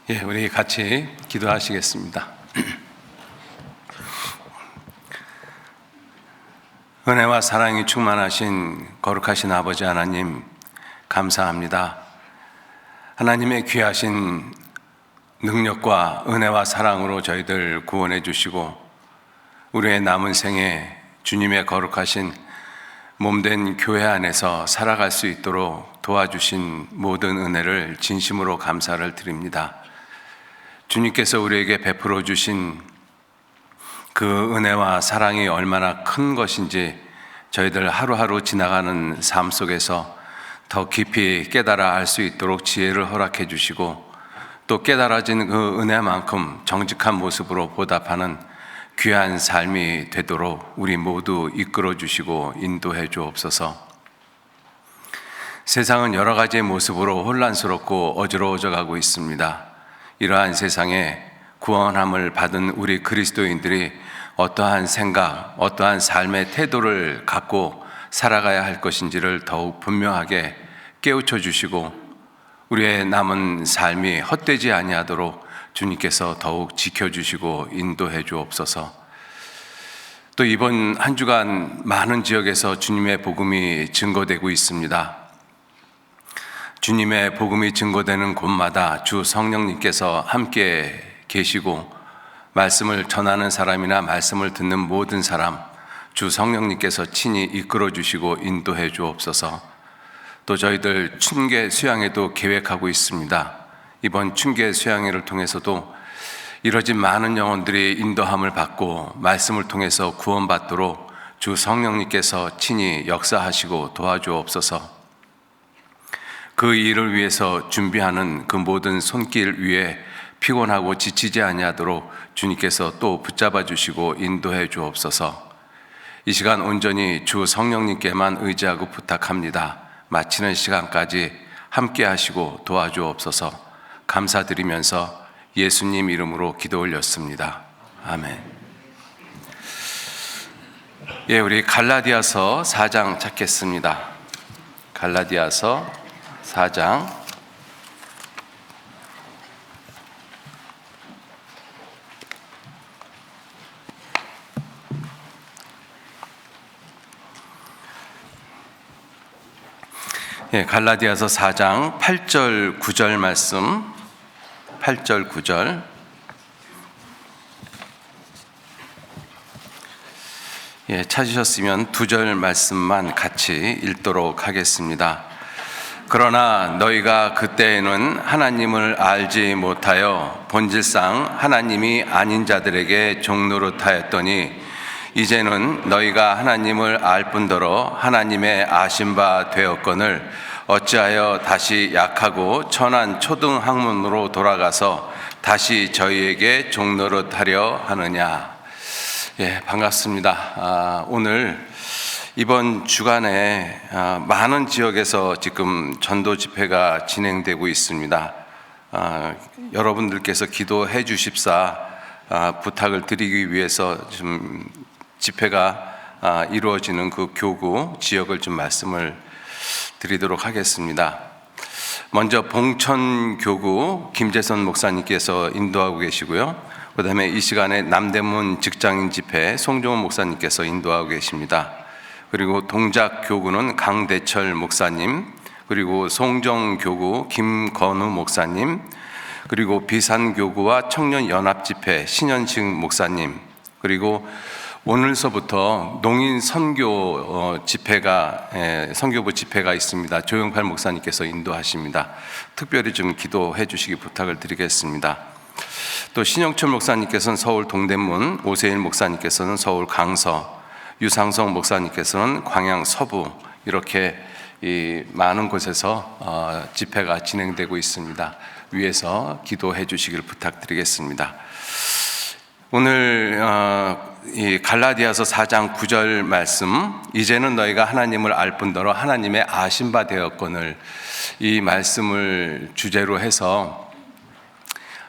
우리 같이 기도하시겠습니다. 은혜와 사랑이 충만하신 거룩하신 아버지 하나님, 감사합니다. 하나님의 귀하신 능력과 은혜와 사랑으로 저희들 구원해 주시고 우리의 남은 생에 주님의 거룩하신 몸된 교회 안에서 살아갈 수 있도록 도와주신 모든 은혜를 진심으로 감사를 드립니다. 주님께서 우리에게 베풀어 주신 그 은혜와 사랑이 얼마나 큰 것인지 저희들 하루하루 지나가는 삶 속에서 더 깊이 깨달아 알 수 있도록 지혜를 허락해 주시고, 또 깨달아진 그 은혜만큼 정직한 모습으로 보답하는 귀한 삶이 되도록 우리 모두 이끌어 주시고 인도해 주옵소서. 세상은 여러 가지의 모습으로 혼란스럽고 어지러워져 가고 있습니다. 이러한 세상에 구원함을 받은 우리 그리스도인들이 어떠한 생각, 어떠한 삶의 태도를 갖고 살아가야 할 것인지를 더욱 분명하게 깨우쳐 주시고 우리의 남은 삶이 헛되지 아니하도록 주님께서 더욱 지켜주시고 인도해 주옵소서. 또 이번 한 주간 많은 지역에서 주님의 복음이 증거되고 있습니다. 주님의 복음이 증거되는 곳마다 주 성령님께서 함께 계시고 말씀을 전하는 사람이나 말씀을 듣는 모든 사람, 주 성령님께서 친히 이끌어 주시고 인도해 주옵소서. 또 저희들 춘계 수양회도 계획하고 있습니다. 이번 춘계 수양회를 통해서도 이뤄진 많은 영혼들이 인도함을 받고 말씀을 통해서 구원받도록 주 성령님께서 친히 역사하시고 도와주옵소서. 그 일을 위해서 준비하는 그 모든 손길 위에 피곤하고 지치지 아니하도록 주님께서 또 붙잡아 주시고 인도해 주옵소서. 이 시간 온전히 주 성령님께만 의지하고 부탁합니다. 마치는 시간까지 함께 하시고 도와주옵소서. 감사드리면서 예수님 이름으로 기도 올렸습니다. 아멘. 우리 갈라디아서 4장 찾겠습니다. 갈라디아서 4장 8절 9절 말씀, 8절 9절 찾으셨으면 2절 말씀만 같이 읽도록 하겠습니다. 그러나 너희가 그때에는 하나님을 알지 못하여 본질상 하나님이 아닌 자들에게 종노릇하였더니 이제는 너희가 하나님을 알 뿐더러 하나님의 아신 바 되었거늘 어찌하여 다시 약하고 천한 초등 학문으로 돌아가서 다시 저희에게 종노릇하려 하느냐. 반갑습니다. 오늘 이번 주간에 많은 지역에서 지금 전도 집회가 진행되고 있습니다. 여러분들께서 기도해 주십사 부탁을 드리기 위해서 좀 집회가 이루어지는 그 교구 지역을 좀 말씀을 드리도록 하겠습니다. 먼저 봉천교구 김재선 목사님께서 인도하고 계시고요. 그 다음에 이 시간에 남대문 직장인 집회 송종원 목사님께서 인도하고 계십니다. 그리고 동작교구는 강대철 목사님, 그리고 송정교구 김건우 목사님, 그리고 비산교구와 청년연합집회 신현식 목사님, 그리고 오늘서부터 농인 선교 선교부 집회가 있습니다. 조영팔 목사님께서 인도하십니다. 특별히 좀 기도해 주시기 부탁을 드리겠습니다. 또 신영철 목사님께서는 서울 동대문, 오세일 목사님께서는 서울 강서, 유상성 목사님께서는 광양 서부, 이렇게 이 많은 곳에서 집회가 진행되고 있습니다. 위에서 기도해 주시기를 부탁드리겠습니다. 오늘 이 갈라디아서 4장 9절 말씀, 이제는 너희가 하나님을 알 뿐더러 하나님의 아신 바 되었거늘, 이 말씀을 주제로 해서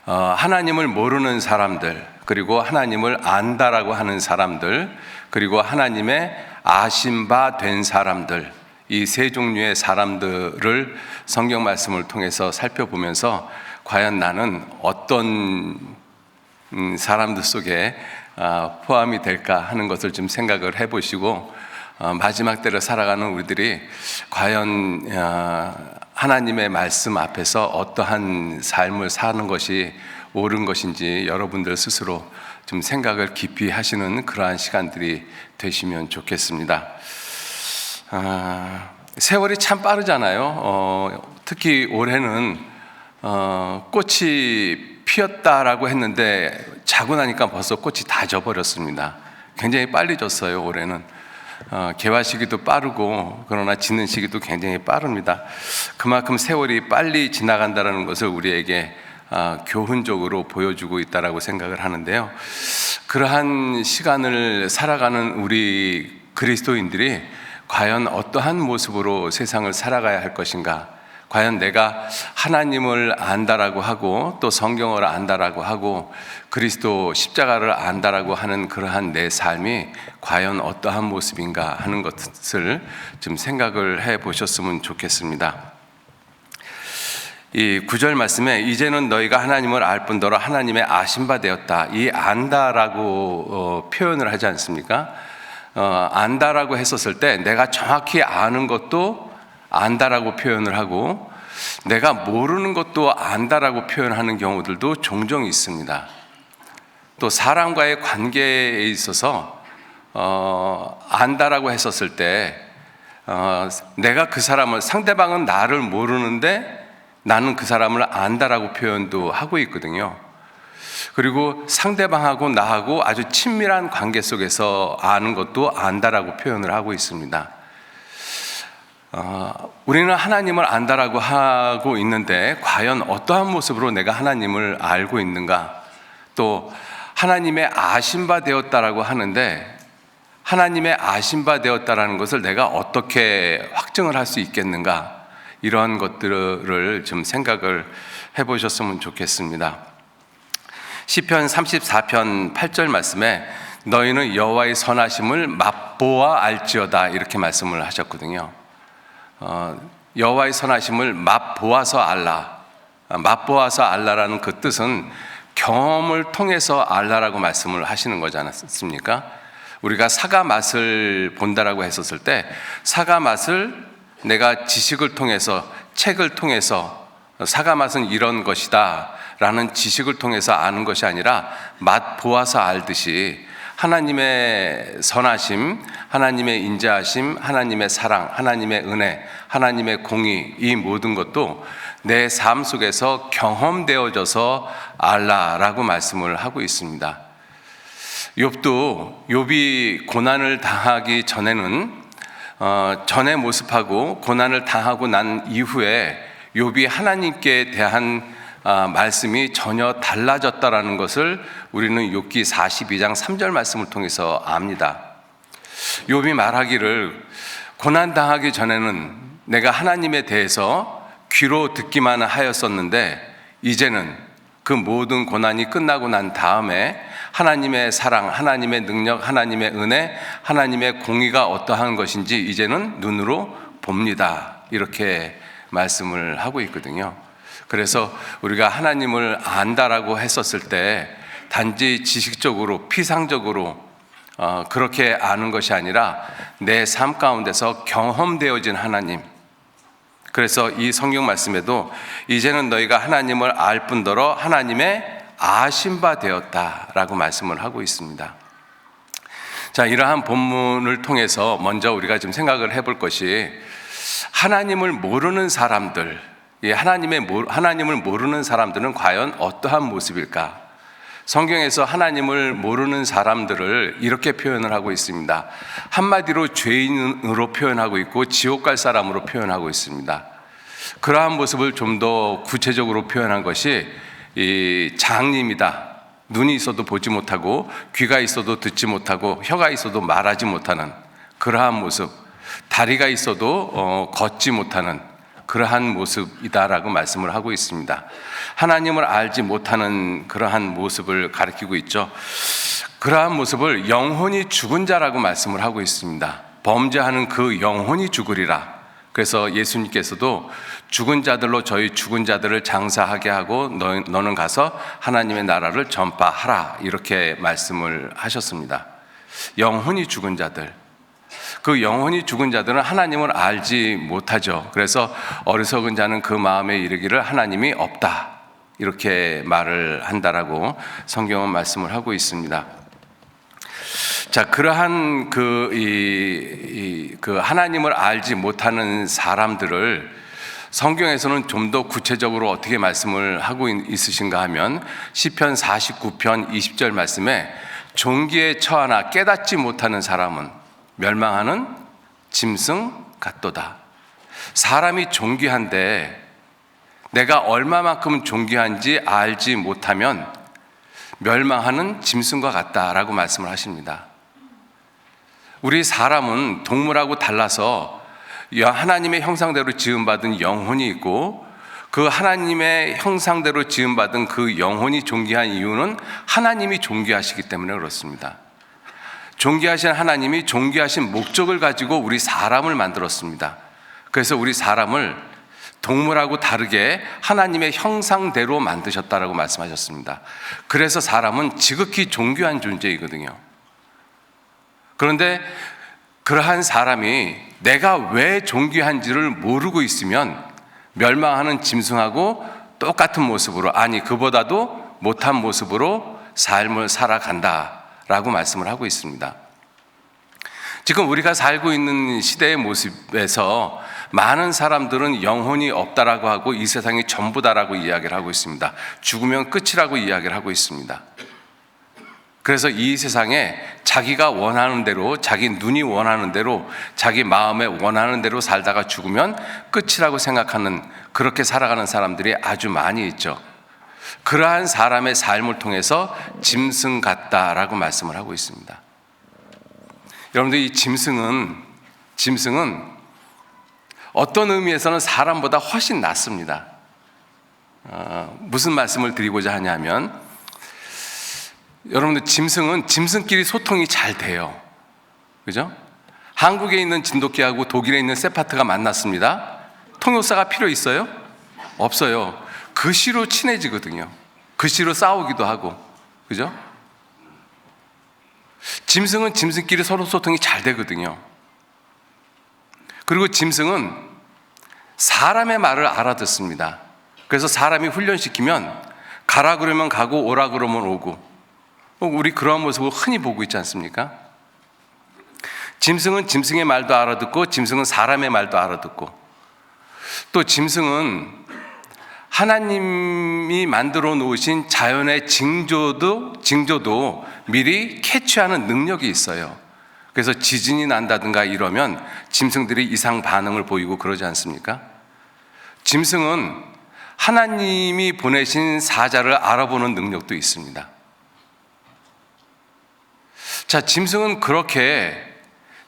하나님을 모르는 사람들, 그리고 하나님을 안다라고 하는 사람들, 그리고 하나님의 아신 바 된 사람들, 이 세 종류의 사람들을 성경 말씀을 통해서 살펴보면서 과연 나는 어떤 사람들 속에 포함이 될까 하는 것을 좀 생각을 해보시고, 마지막 때를 살아가는 우리들이 과연 하나님의 말씀 앞에서 어떠한 삶을 사는 것이 옳은 것인지 여러분들 스스로 좀 생각을 깊이 하시는 그러한 시간들이 되시면 좋겠습니다. 세월이 참 빠르잖아요. 특히 올해는 꽃이 피었다라고 했는데 자고 나니까 벌써 꽃이 다 져버렸습니다. 굉장히 빨리 졌어요. 올해는 개화 시기도 빠르고 그러나 지는 시기도 굉장히 빠릅니다. 그만큼 세월이 빨리 지나간다는 것을 우리에게 교훈적으로 보여주고 있다라고 생각을 하는데요. 그러한 시간을 살아가는 우리 그리스도인들이 과연 어떠한 모습으로 세상을 살아가야 할 것인가? 과연 내가 하나님을 안다라고 하고 또 성경을 안다라고 하고 그리스도 십자가를 안다라고 하는 그러한 내 삶이 과연 어떠한 모습인가 하는 것을 좀 생각을 해 보셨으면 좋겠습니다. 이 9절 말씀에 이제는 너희가 하나님을 알 뿐더러 하나님의 아신 바 되었다. 이 안다라고 표현을 하지 않습니까? 안다라고 했었을 때 내가 정확히 아는 것도 안다라고 표현을 하고 내가 모르는 것도 안다라고 표현하는 경우들도 종종 있습니다. 또 사람과의 관계에 있어서 안다라고 했었을 때 내가 그 사람을, 상대방은 나를 모르는데 나는 그 사람을 안다라고 표현도 하고 있거든요. 그리고 상대방하고 나하고 아주 친밀한 관계 속에서 아는 것도 안다라고 표현을 하고 있습니다. 우리는 하나님을 안다라고 하고 있는데 과연 어떠한 모습으로 내가 하나님을 알고 있는가? 또 하나님의 아신 바 되었다라고 하는데 하나님의 아신 바 되었다라는 것을 내가 어떻게 확증을 할 수 있겠는가? 이러한 것들을 좀 생각을 해보셨으면 좋겠습니다. 시편 34편 8절 말씀에 너희는 여호와의 선하심을 맛보아 알지어다 이렇게 말씀을 하셨거든요. 여호와의 선하심을 맛보아서 알라. 맛보아서 알라라는 그 뜻은 경험을 통해서 알라라고 말씀을 하시는 거지 않았습니까? 우리가 사과 맛을 본다라고 했었을 때 사과 맛을 내가 지식을 통해서, 책을 통해서 사과 맛은 이런 것이다 라는 지식을 통해서 아는 것이 아니라 맛 보아서 알듯이 하나님의 선하심, 하나님의 인자하심, 하나님의 사랑, 하나님의 은혜, 하나님의 공의, 이 모든 것도 내 삶 속에서 경험되어져서 알라라고 말씀을 하고 있습니다. 욥이 고난을 당하기 전에는 전의 모습하고 고난을 당하고 난 이후에 욥이 하나님께 대한 말씀이 전혀 달라졌다라는 것을 우리는 욥기 42장 3절 말씀을 통해서 압니다. 욥이 말하기를 고난 당하기 전에는 내가 하나님에 대해서 귀로 듣기만 하였었는데 이제는 그 모든 고난이 끝나고 난 다음에 하나님의 사랑, 하나님의 능력, 하나님의 은혜, 하나님의 공의가 어떠한 것인지 이제는 눈으로 봅니다. 이렇게 말씀을 하고 있거든요. 그래서 우리가 하나님을 안다라고 했었을 때 단지 지식적으로, 피상적으로 그렇게 아는 것이 아니라 내 삶 가운데서 경험되어진 하나님. 그래서 이 성경 말씀에도 이제는 너희가 하나님을 알 뿐더러 하나님의 아신 바 되었다라고 말씀을 하고 있습니다. 자, 이러한 본문을 통해서 먼저 우리가 좀 생각을 해볼 것이 하나님을 모르는 사람들, 하나님을 모르는 사람들은 과연 어떠한 모습일까? 성경에서 하나님을 모르는 사람들을 이렇게 표현을 하고 있습니다. 한마디로 죄인으로 표현하고 있고 지옥 갈 사람으로 표현하고 있습니다. 그러한 모습을 좀 더 구체적으로 표현한 것이 이 장님이다. 눈이 있어도 보지 못하고 귀가 있어도 듣지 못하고 혀가 있어도 말하지 못하는 그러한 모습, 다리가 있어도 걷지 못하는 그러한 모습이다라고 말씀을 하고 있습니다. 하나님을 알지 못하는 그러한 모습을 가리키고 있죠. 그러한 모습을 영혼이 죽은 자라고 말씀을 하고 있습니다. 범죄하는 그 영혼이 죽으리라. 그래서 예수님께서도 죽은 자들로 저희 죽은 자들을 장사하게 하고 너는 가서 하나님의 나라를 전파하라, 이렇게 말씀을 하셨습니다. 영혼이 죽은 자들, 그 영혼이 죽은 자들은 하나님을 알지 못하죠. 그래서 어리석은 자는 그 마음에 이르기를 하나님이 없다, 이렇게 말을 한다라고 성경은 말씀을 하고 있습니다. 자, 그러한 그 하나님을 알지 못하는 사람들을 성경에서는 좀 더 구체적으로 어떻게 말씀을 하고 있으신가 하면 시편 49편 20절 말씀에 종기에 처하나 깨닫지 못하는 사람은 멸망하는 짐승 같도다. 사람이 존귀한데 내가 얼마만큼 존귀한지 알지 못하면 멸망하는 짐승과 같다라고 말씀을 하십니다. 우리 사람은 동물하고 달라서 하나님의 형상대로 지음받은 영혼이 있고, 그 하나님의 형상대로 지음받은 그 영혼이 존귀한 이유는 하나님이 존귀하시기 때문에 그렇습니다. 존귀하신 하나님이 존귀하신 목적을 가지고 우리 사람을 만들었습니다. 그래서 우리 사람을 동물하고 다르게 하나님의 형상대로 만드셨다라고 말씀하셨습니다. 그래서 사람은 지극히 존귀한 존재이거든요. 그런데 그러한 사람이 내가 왜 존귀한지를 모르고 있으면 멸망하는 짐승하고 똑같은 모습으로, 아니 그보다도 못한 모습으로 삶을 살아간다라고 말씀을 하고 있습니다. 지금 우리가 살고 있는 시대의 모습에서 많은 사람들은 영혼이 없다라고 하고 이 세상이 전부다라고 이야기를 하고 있습니다. 죽으면 끝이라고 이야기를 하고 있습니다. 그래서 이 세상에 자기가 원하는 대로, 자기 눈이 원하는 대로, 자기 마음에 원하는 대로 살다가 죽으면 끝이라고 생각하는, 그렇게 살아가는 사람들이 아주 많이 있죠. 그러한 사람의 삶을 통해서 짐승 같다라고 말씀을 하고 있습니다. 여러분들, 이 짐승은 어떤 의미에서는 사람보다 훨씬 낫습니다. 무슨 말씀을 드리고자 하냐면, 여러분들, 짐승은 짐승끼리 소통이 잘 돼요. 그죠? 한국에 있는 진돗개하고 독일에 있는 세파트가 만났습니다. 통역사가 필요 있어요? 없어요. 글씨로 친해지거든요. 글씨로 싸우기도 하고. 그죠? 짐승은 짐승끼리 서로 소통이 잘 되거든요. 그리고 짐승은 사람의 말을 알아듣습니다. 그래서 사람이 훈련시키면 가라 그러면 가고 오라 그러면 오고, 우리 그러한 모습을 흔히 보고 있지 않습니까? 짐승은 짐승의 말도 알아듣고, 짐승은 사람의 말도 알아듣고, 또 짐승은 하나님이 만들어 놓으신 자연의 징조도 미리 캐치하는 능력이 있어요. 그래서 지진이 난다든가 이러면 짐승들이 이상 반응을 보이고 그러지 않습니까? 짐승은 하나님이 보내신 사자를 알아보는 능력도 있습니다. 자, 짐승은 그렇게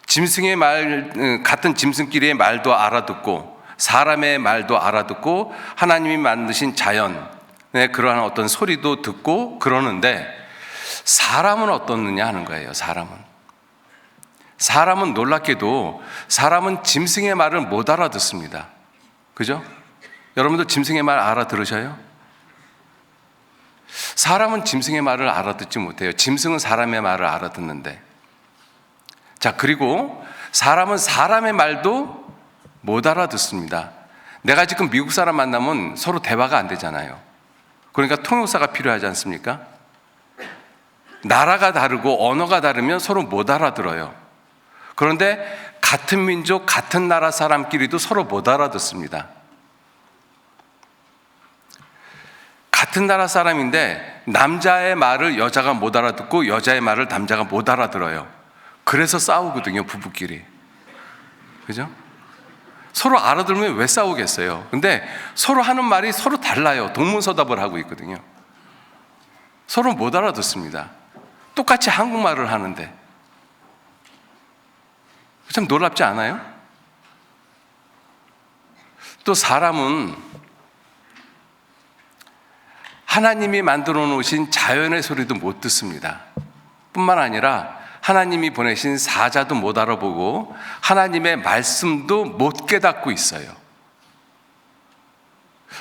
짐승의 말, 같은 짐승끼리의 말도 알아듣고, 사람의 말도 알아듣고, 하나님이 만드신 자연의 그러한 어떤 소리도 듣고 그러는데, 사람은 어떻느냐 하는 거예요. 사람은 놀랍게도 사람은 짐승의 말을 못 알아듣습니다. 그죠? 여러분도 짐승의 말 알아들으셔요? 사람은 짐승의 말을 알아듣지 못해요. 짐승은 사람의 말을 알아듣는데. 자, 그리고 사람은 사람의 말도 못 알아듣습니다. 내가 지금 미국 사람 만나면 서로 대화가 안 되잖아요. 그러니까 통역사가 필요하지 않습니까? 나라가 다르고 언어가 다르면 서로 못 알아들어요. 그런데 같은 민족, 같은 나라 사람끼리도 서로 못 알아듣습니다. 같은 나라 사람인데 남자의 말을 여자가 못 알아듣고 여자의 말을 남자가 못 알아들어요. 그래서 싸우거든요, 부부끼리. 그죠? 서로 알아들으면 왜 싸우겠어요? 근데 서로 하는 말이 서로 달라요. 동문서답을 하고 있거든요. 서로 못 알아듣습니다. 똑같이 한국말을 하는데. 참 놀랍지 않아요? 또 사람은 하나님이 만들어 놓으신 자연의 소리도 못 듣습니다. 뿐만 아니라 하나님이 보내신 사자도 못 알아보고 하나님의 말씀도 못 깨닫고 있어요.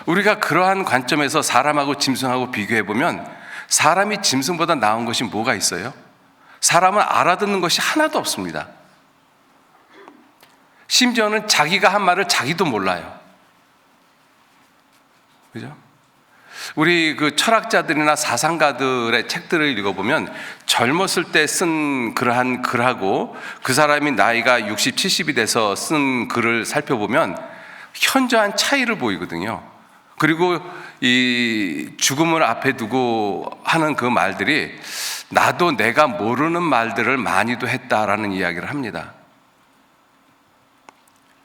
우리가 그러한 관점에서 사람하고 짐승하고 비교해보면 사람이 짐승보다 나은 것이 뭐가 있어요? 사람은 알아듣는 것이 하나도 없습니다. 심지어는 자기가 한 말을 자기도 몰라요. 그죠? 우리 그 철학자들이나 사상가들의 책들을 읽어보면 젊었을 때 쓴 그러한 글하고 그 사람이 나이가 60, 70이 돼서 쓴 글을 살펴보면 현저한 차이를 보이거든요. 그리고 이 죽음을 앞에 두고 하는 그 말들이 나도 내가 모르는 말들을 많이도 했다라는 이야기를 합니다.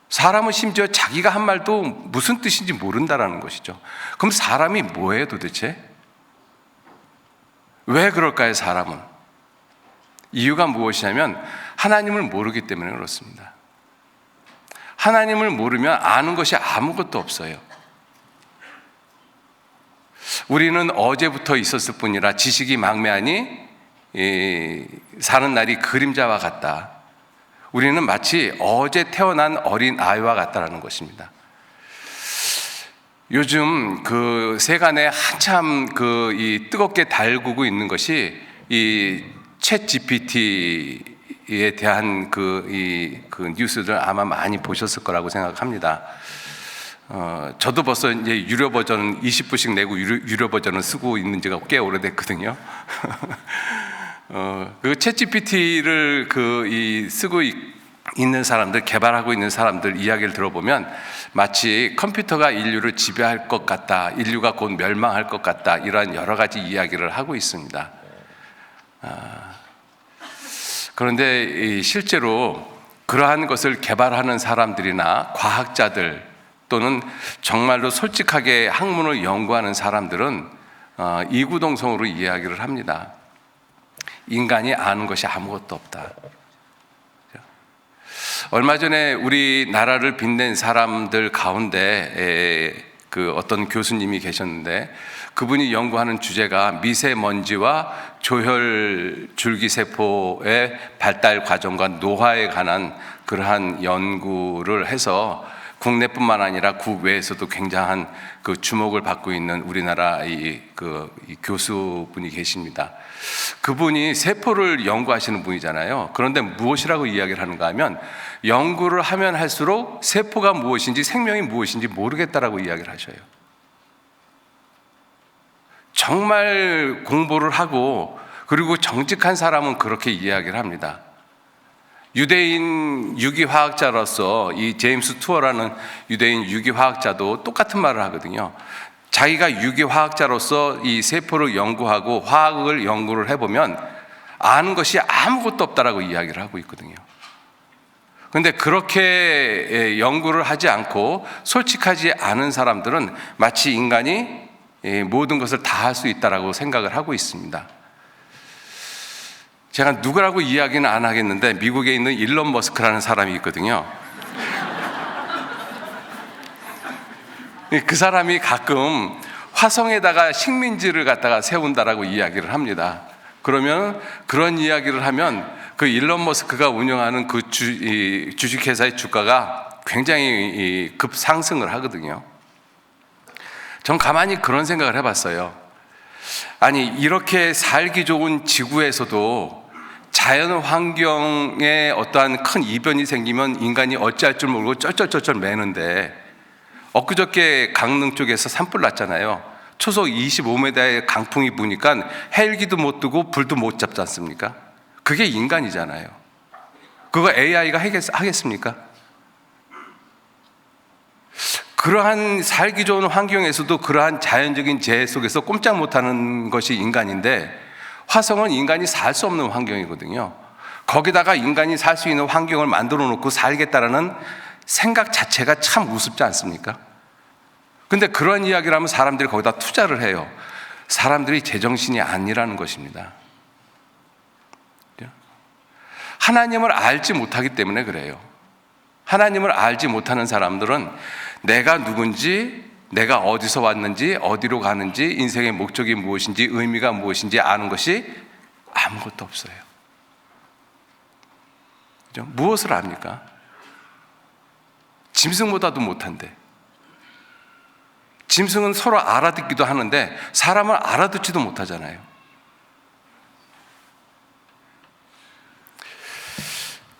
사람은 심지어 자기가 한 말도 무슨 뜻인지 모른다라는 것이죠. 그럼 사람이 뭐예요 도대체? 왜 그럴까요 사람은? 이유가 무엇이냐면 하나님을 모르기 때문에 그렇습니다. 하나님을 모르면 아는 것이 아무것도 없어요. 우리는 어제부터 있었을 뿐이라 지식이 망매하니 사는 날이 그림자와 같다. 우리는 마치 어제 태어난 어린 아이와 같다라는 것입니다. 요즘 그 세간에 한참 이 뜨겁게 달구고 있는 것이 이 챗 GPT에 대한 그 뉴스들 아마 많이 보셨을 거라고 생각합니다. 저도 벌써 이제 유료 버전 20불씩 내고 유료 버전을 쓰고 있는 지가 꽤 오래됐거든요. 그 챗 GPT를 쓰고 있는 사람들, 개발하고 있는 사람들 이야기를 들어보면 마치 컴퓨터가 인류를 지배할 것 같다, 인류가 곧 멸망할 것 같다, 이러한 여러 가지 이야기를 하고 있습니다. 그런데 실제로 그러한 것을 개발하는 사람들이나 과학자들 또는 정말로 솔직하게 학문을 연구하는 사람들은 이구동성으로 이야기를 합니다. 인간이 아는 것이 아무것도 없다. 얼마 전에 우리나라를 빛낸 사람들 가운데 그 어떤 교수님이 계셨는데 그분이 연구하는 주제가 미세먼지와 조혈 줄기세포의 발달 과정과 노화에 관한 그러한 연구를 해서 국내뿐만 아니라 국외에서도 굉장한 그 주목을 받고 있는 우리나라 이 교수분이 계십니다. 그분이 세포를 연구하시는 분이잖아요. 그런데 무엇이라고 이야기를 하는가 하면 연구를 하면 할수록 세포가 무엇인지 생명이 무엇인지 모르겠다라고 이야기를 하셔요. 정말 공부를 하고 그리고 정직한 사람은 그렇게 이야기를 합니다. 유대인 유기화학자로서 이 제임스 투어라는 유대인 유기화학자도 똑같은 말을 하거든요. 자기가 유기화학자로서 이 세포를 연구하고 화학을 연구를 해보면 아는 것이 아무것도 없다라고 이야기를 하고 있거든요. 그런데 그렇게 연구를 하지 않고 솔직하지 않은 사람들은 마치 인간이 모든 것을 다 할 수 있다라고 생각을 하고 있습니다. 제가 누구라고 이야기는 안 하겠는데 미국에 있는 일론 머스크라는 사람이 있거든요. 그 사람이 가끔 화성에다가 식민지를 갖다가 세운다라고 이야기를 합니다. 그러면 그런 이야기를 하면 그 일론 머스크가 운영하는 그 주식회사의 주가가 굉장히 급상승을 하거든요. 전 가만히 그런 생각을 해봤어요. 아니 이렇게 살기 좋은 지구에서도 자연 환경에 어떠한 큰 이변이 생기면 인간이 어찌할 줄 모르고 쩔쩔쩔쩔 매는데 엊그저께 강릉 쪽에서 산불 났잖아요. 초속 25m의 강풍이 부니까 헬기도 못 뜨고 불도 못 잡지 않습니까? 그게 인간이잖아요. 그거 AI가 하겠습니까? 그러한 살기 좋은 환경에서도 그러한 자연적인 재해 속에서 꼼짝 못하는 것이 인간인데 화성은 인간이 살 수 없는 환경이거든요. 거기다가 인간이 살 수 있는 환경을 만들어 놓고 살겠다라는 생각 자체가 참 우습지 않습니까? 근데 그런 이야기를 하면 사람들이 거기다 투자를 해요. 사람들이 제정신이 아니라는 것입니다. 하나님을 알지 못하기 때문에 그래요. 하나님을 알지 못하는 사람들은 내가 누군지, 내가 어디서 왔는지, 어디로 가는지, 인생의 목적이 무엇인지, 의미가 무엇인지 아는 것이 아무것도 없어요. 그죠? 무엇을 압니까? 짐승보다도 못한데. 짐승은 서로 알아듣기도 하는데 사람을 알아듣지도 못하잖아요.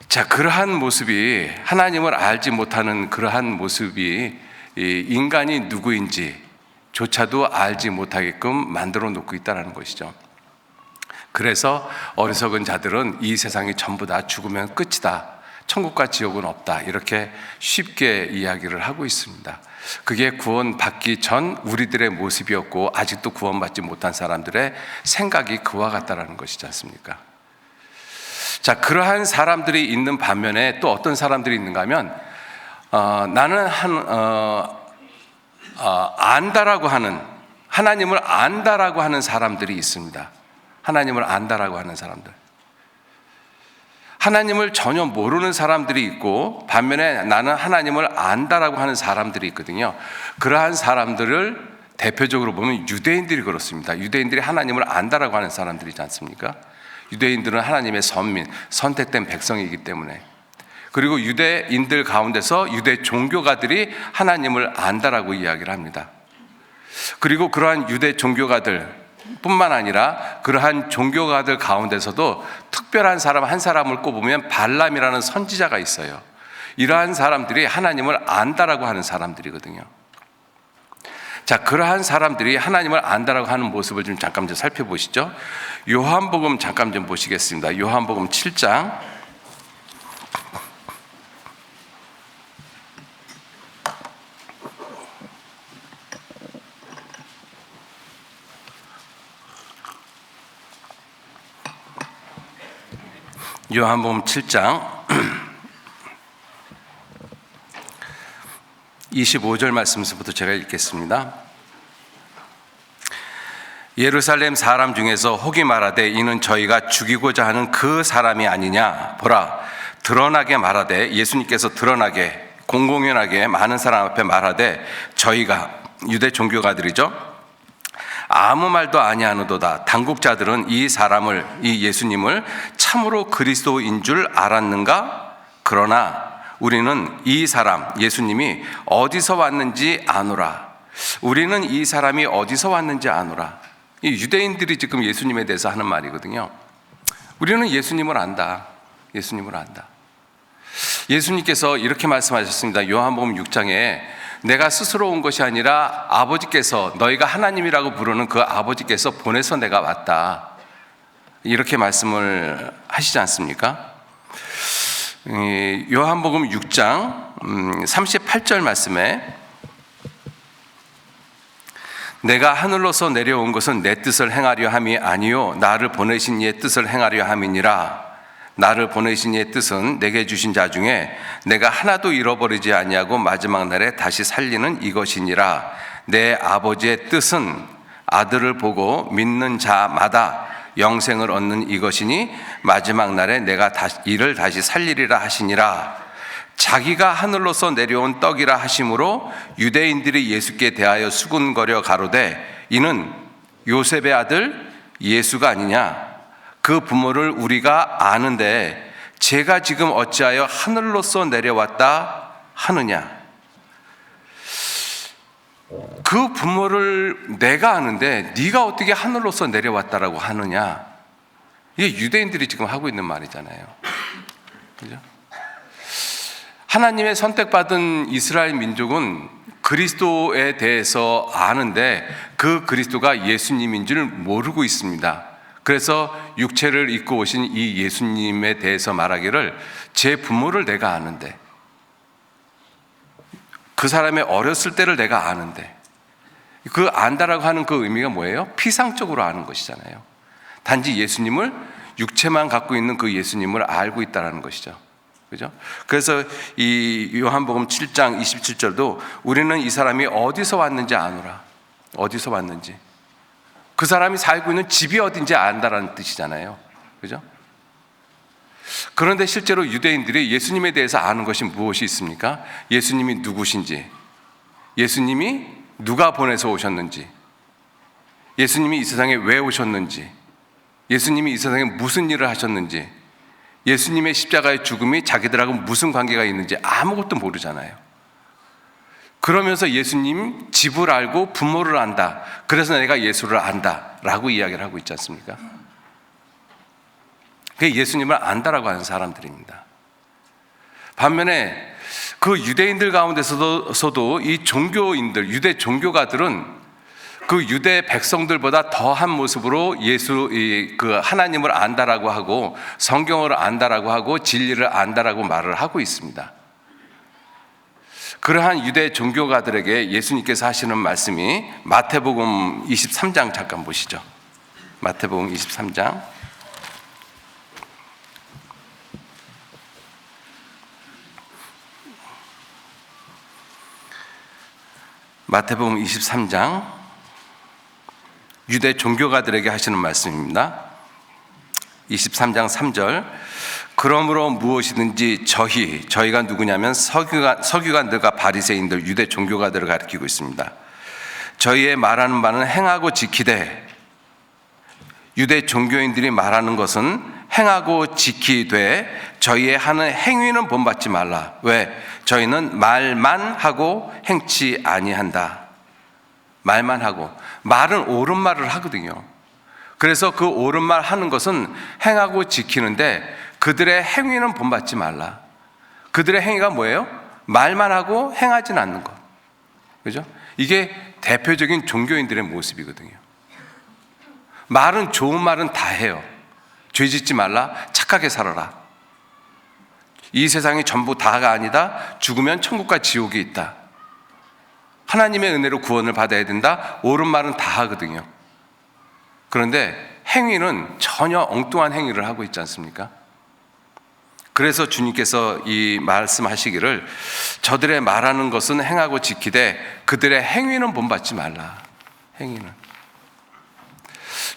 자, 그러한 모습이, 하나님을 알지 못하는 그러한 모습이 인간이 누구인지 조차도 알지 못하게끔 만들어 놓고 있다는 것이죠. 그래서 어리석은 자들은 이 세상이 전부 다 죽으면 끝이다, 천국과 지옥은 없다, 이렇게 쉽게 이야기를 하고 있습니다. 그게 구원받기 전 우리들의 모습이었고, 아직도 구원받지 못한 사람들의 생각이 그와 같다라는 것이지 않습니까? 자, 그러한 사람들이 있는 반면에 또 어떤 사람들이 있는가 하면 나는 안다라고 하는, 하나님을 안다라고 하는 사람들이 있습니다. 하나님을 안다라고 하는 사람들. 하나님을 전혀 모르는 사람들이 있고, 반면에 나는 하나님을 안다라고 하는 사람들이 있거든요. 그러한 사람들을 대표적으로 보면 유대인들이 그렇습니다. 유대인들이 하나님을 안다라고 하는 사람들이지 않습니까? 유대인들은 하나님의 선민, 선택된 백성이기 때문에. 그리고 유대인들 가운데서 유대 종교가들이 하나님을 안다라고 이야기를 합니다. 그리고 그러한 유대 종교가들 뿐만 아니라 그러한 종교가들 가운데서도 특별한 사람 한 사람을 꼽으면 발람이라는 선지자가 있어요. 이러한 사람들이 하나님을 안다라고 하는 사람들이거든요. 자, 그러한 사람들이 하나님을 안다라고 하는 모습을 좀 잠깐 좀 살펴보시죠. 요한복음 잠깐 좀 보시겠습니다. 요한복음 7장. 요한복음 7장 25절 말씀부터 제가 읽겠습니다. 예루살렘 사람 중에서 혹이 말하되 이는 저희가 죽이고자 하는 그 사람이 아니냐. 보라, 드러나게 말하되, 예수님께서 드러나게 공공연하게 많은 사람 앞에 말하되, 저희가, 유대 종교가들이죠, 아무 말도 아니하노도다. 당국자들은 이 사람을, 이 예수님을 참으로 그리스도인 줄 알았는가? 그러나 우리는 이 사람, 예수님이 어디서 왔는지 아노라. 우리는 이 사람이 어디서 왔는지 아노라. 이 유대인들이 지금 예수님에 대해서 하는 말이거든요. 우리는 예수님을 안다. 예수님을 안다. 예수님께서 이렇게 말씀하셨습니다. 요한복음 6장에 내가 스스로 온 것이 아니라 아버지께서, 너희가 하나님이라고 부르는 그 아버지께서 보내서 내가 왔다, 이렇게 말씀을 하시지 않습니까? 요한복음 6장 38절 말씀에 내가 하늘로서 내려온 것은 내 뜻을 행하려 함이 아니요 나를 보내신 이의 뜻을 행하려 함이니라. 나를 보내신 이의 뜻은 내게 주신 자 중에 내가 하나도 잃어버리지 아니하고 마지막 날에 다시 살리는 이것이니라. 내 아버지의 뜻은 아들을 보고 믿는 자마다 영생을 얻는 이것이니 마지막 날에 내가 이를 다시 살리리라 하시니라. 자기가 하늘로서 내려온 떡이라 하심으로 유대인들이 예수께 대하여 수군거려 가로되 이는 요셉의 아들 예수가 아니냐. 그 부모를 우리가 아는데 제가 지금 어찌하여 하늘로서 내려왔다 하느냐. 그 부모를 내가 아는데 네가 어떻게 하늘로서 내려왔다라고 하느냐. 이게 유대인들이 지금 하고 있는 말이잖아요. 그죠? 하나님의 선택받은 이스라엘 민족은 그리스도에 대해서 아는데 그 그리스도가 예수님인 줄 모르고 있습니다. 그래서 육체를 입고 오신 이 예수님에 대해서 말하기를 제 부모를 내가 아는데, 그 사람의 어렸을 때를 내가 아는데, 그 안다라고 하는 그 의미가 뭐예요? 피상적으로 아는 것이잖아요. 단지 예수님을, 육체만 갖고 있는 그 예수님을 알고 있다는 것이죠. 그죠? 그래서 이 요한복음 7장 27절도 우리는 이 사람이 어디서 왔는지 아노라. 어디서 왔는지. 그 사람이 살고 있는 집이 어딘지 안다라는 뜻이잖아요. 그죠? 그런데 실제로 유대인들이 예수님에 대해서 아는 것이 무엇이 있습니까? 예수님이 누구신지, 예수님이 누가 보내서 오셨는지, 예수님이 이 세상에 왜 오셨는지, 예수님이 이 세상에 무슨 일을 하셨는지, 예수님의 십자가의 죽음이 자기들하고 무슨 관계가 있는지 아무것도 모르잖아요. 그러면서 예수님 집을 알고 부모를 안다. 그래서 내가 예수를 안다. 라고 이야기를 하고 있지 않습니까? 그게 예수님을 안다라고 하는 사람들입니다. 반면에 그 유대인들 가운데서도 이 종교인들, 유대 종교가들은 그 유대 백성들보다 더한 모습으로 그 하나님을 안다라고 하고 성경을 안다라고 하고 진리를 안다라고 말을 하고 있습니다. 그러한 유대 종교가들에게 예수님께서 하시는 말씀이 마태복음 23장 잠깐 보시죠. 마태복음 23장. 마태복음 23장 유대 종교가들에게 하시는 말씀입니다. 23장 3절. 그러므로 무엇이든지 저희가 누구냐면 서기관들과 바리새인들, 유대 종교가들을 가리키고 있습니다. 저희의 말하는 바는 행하고 지키되, 유대 종교인들이 말하는 것은 행하고 지키되 저희의 하는 행위는 본받지 말라. 왜? 저희는 말만 하고 행치 아니한다. 말만 하고, 말은 옳은 말을 하거든요. 그래서 그 옳은 말 하는 것은 행하고 지키는데 그들의 행위는 본받지 말라. 그들의 행위가 뭐예요? 말만 하고 행하진 않는 것. 그죠? 이게 대표적인 종교인들의 모습이거든요. 말은 좋은 말은 다 해요. 죄 짓지 말라, 착하게 살아라. 이 세상이 전부 다가 아니다. 죽으면 천국과 지옥이 있다. 하나님의 은혜로 구원을 받아야 된다. 옳은 말은 다 하거든요. 그런데 행위는 전혀 엉뚱한 행위를 하고 있지 않습니까? 그래서 주님께서 이 말씀하시기를 저들의 말하는 것은 행하고 지키되 그들의 행위는 본받지 말라. 행위는.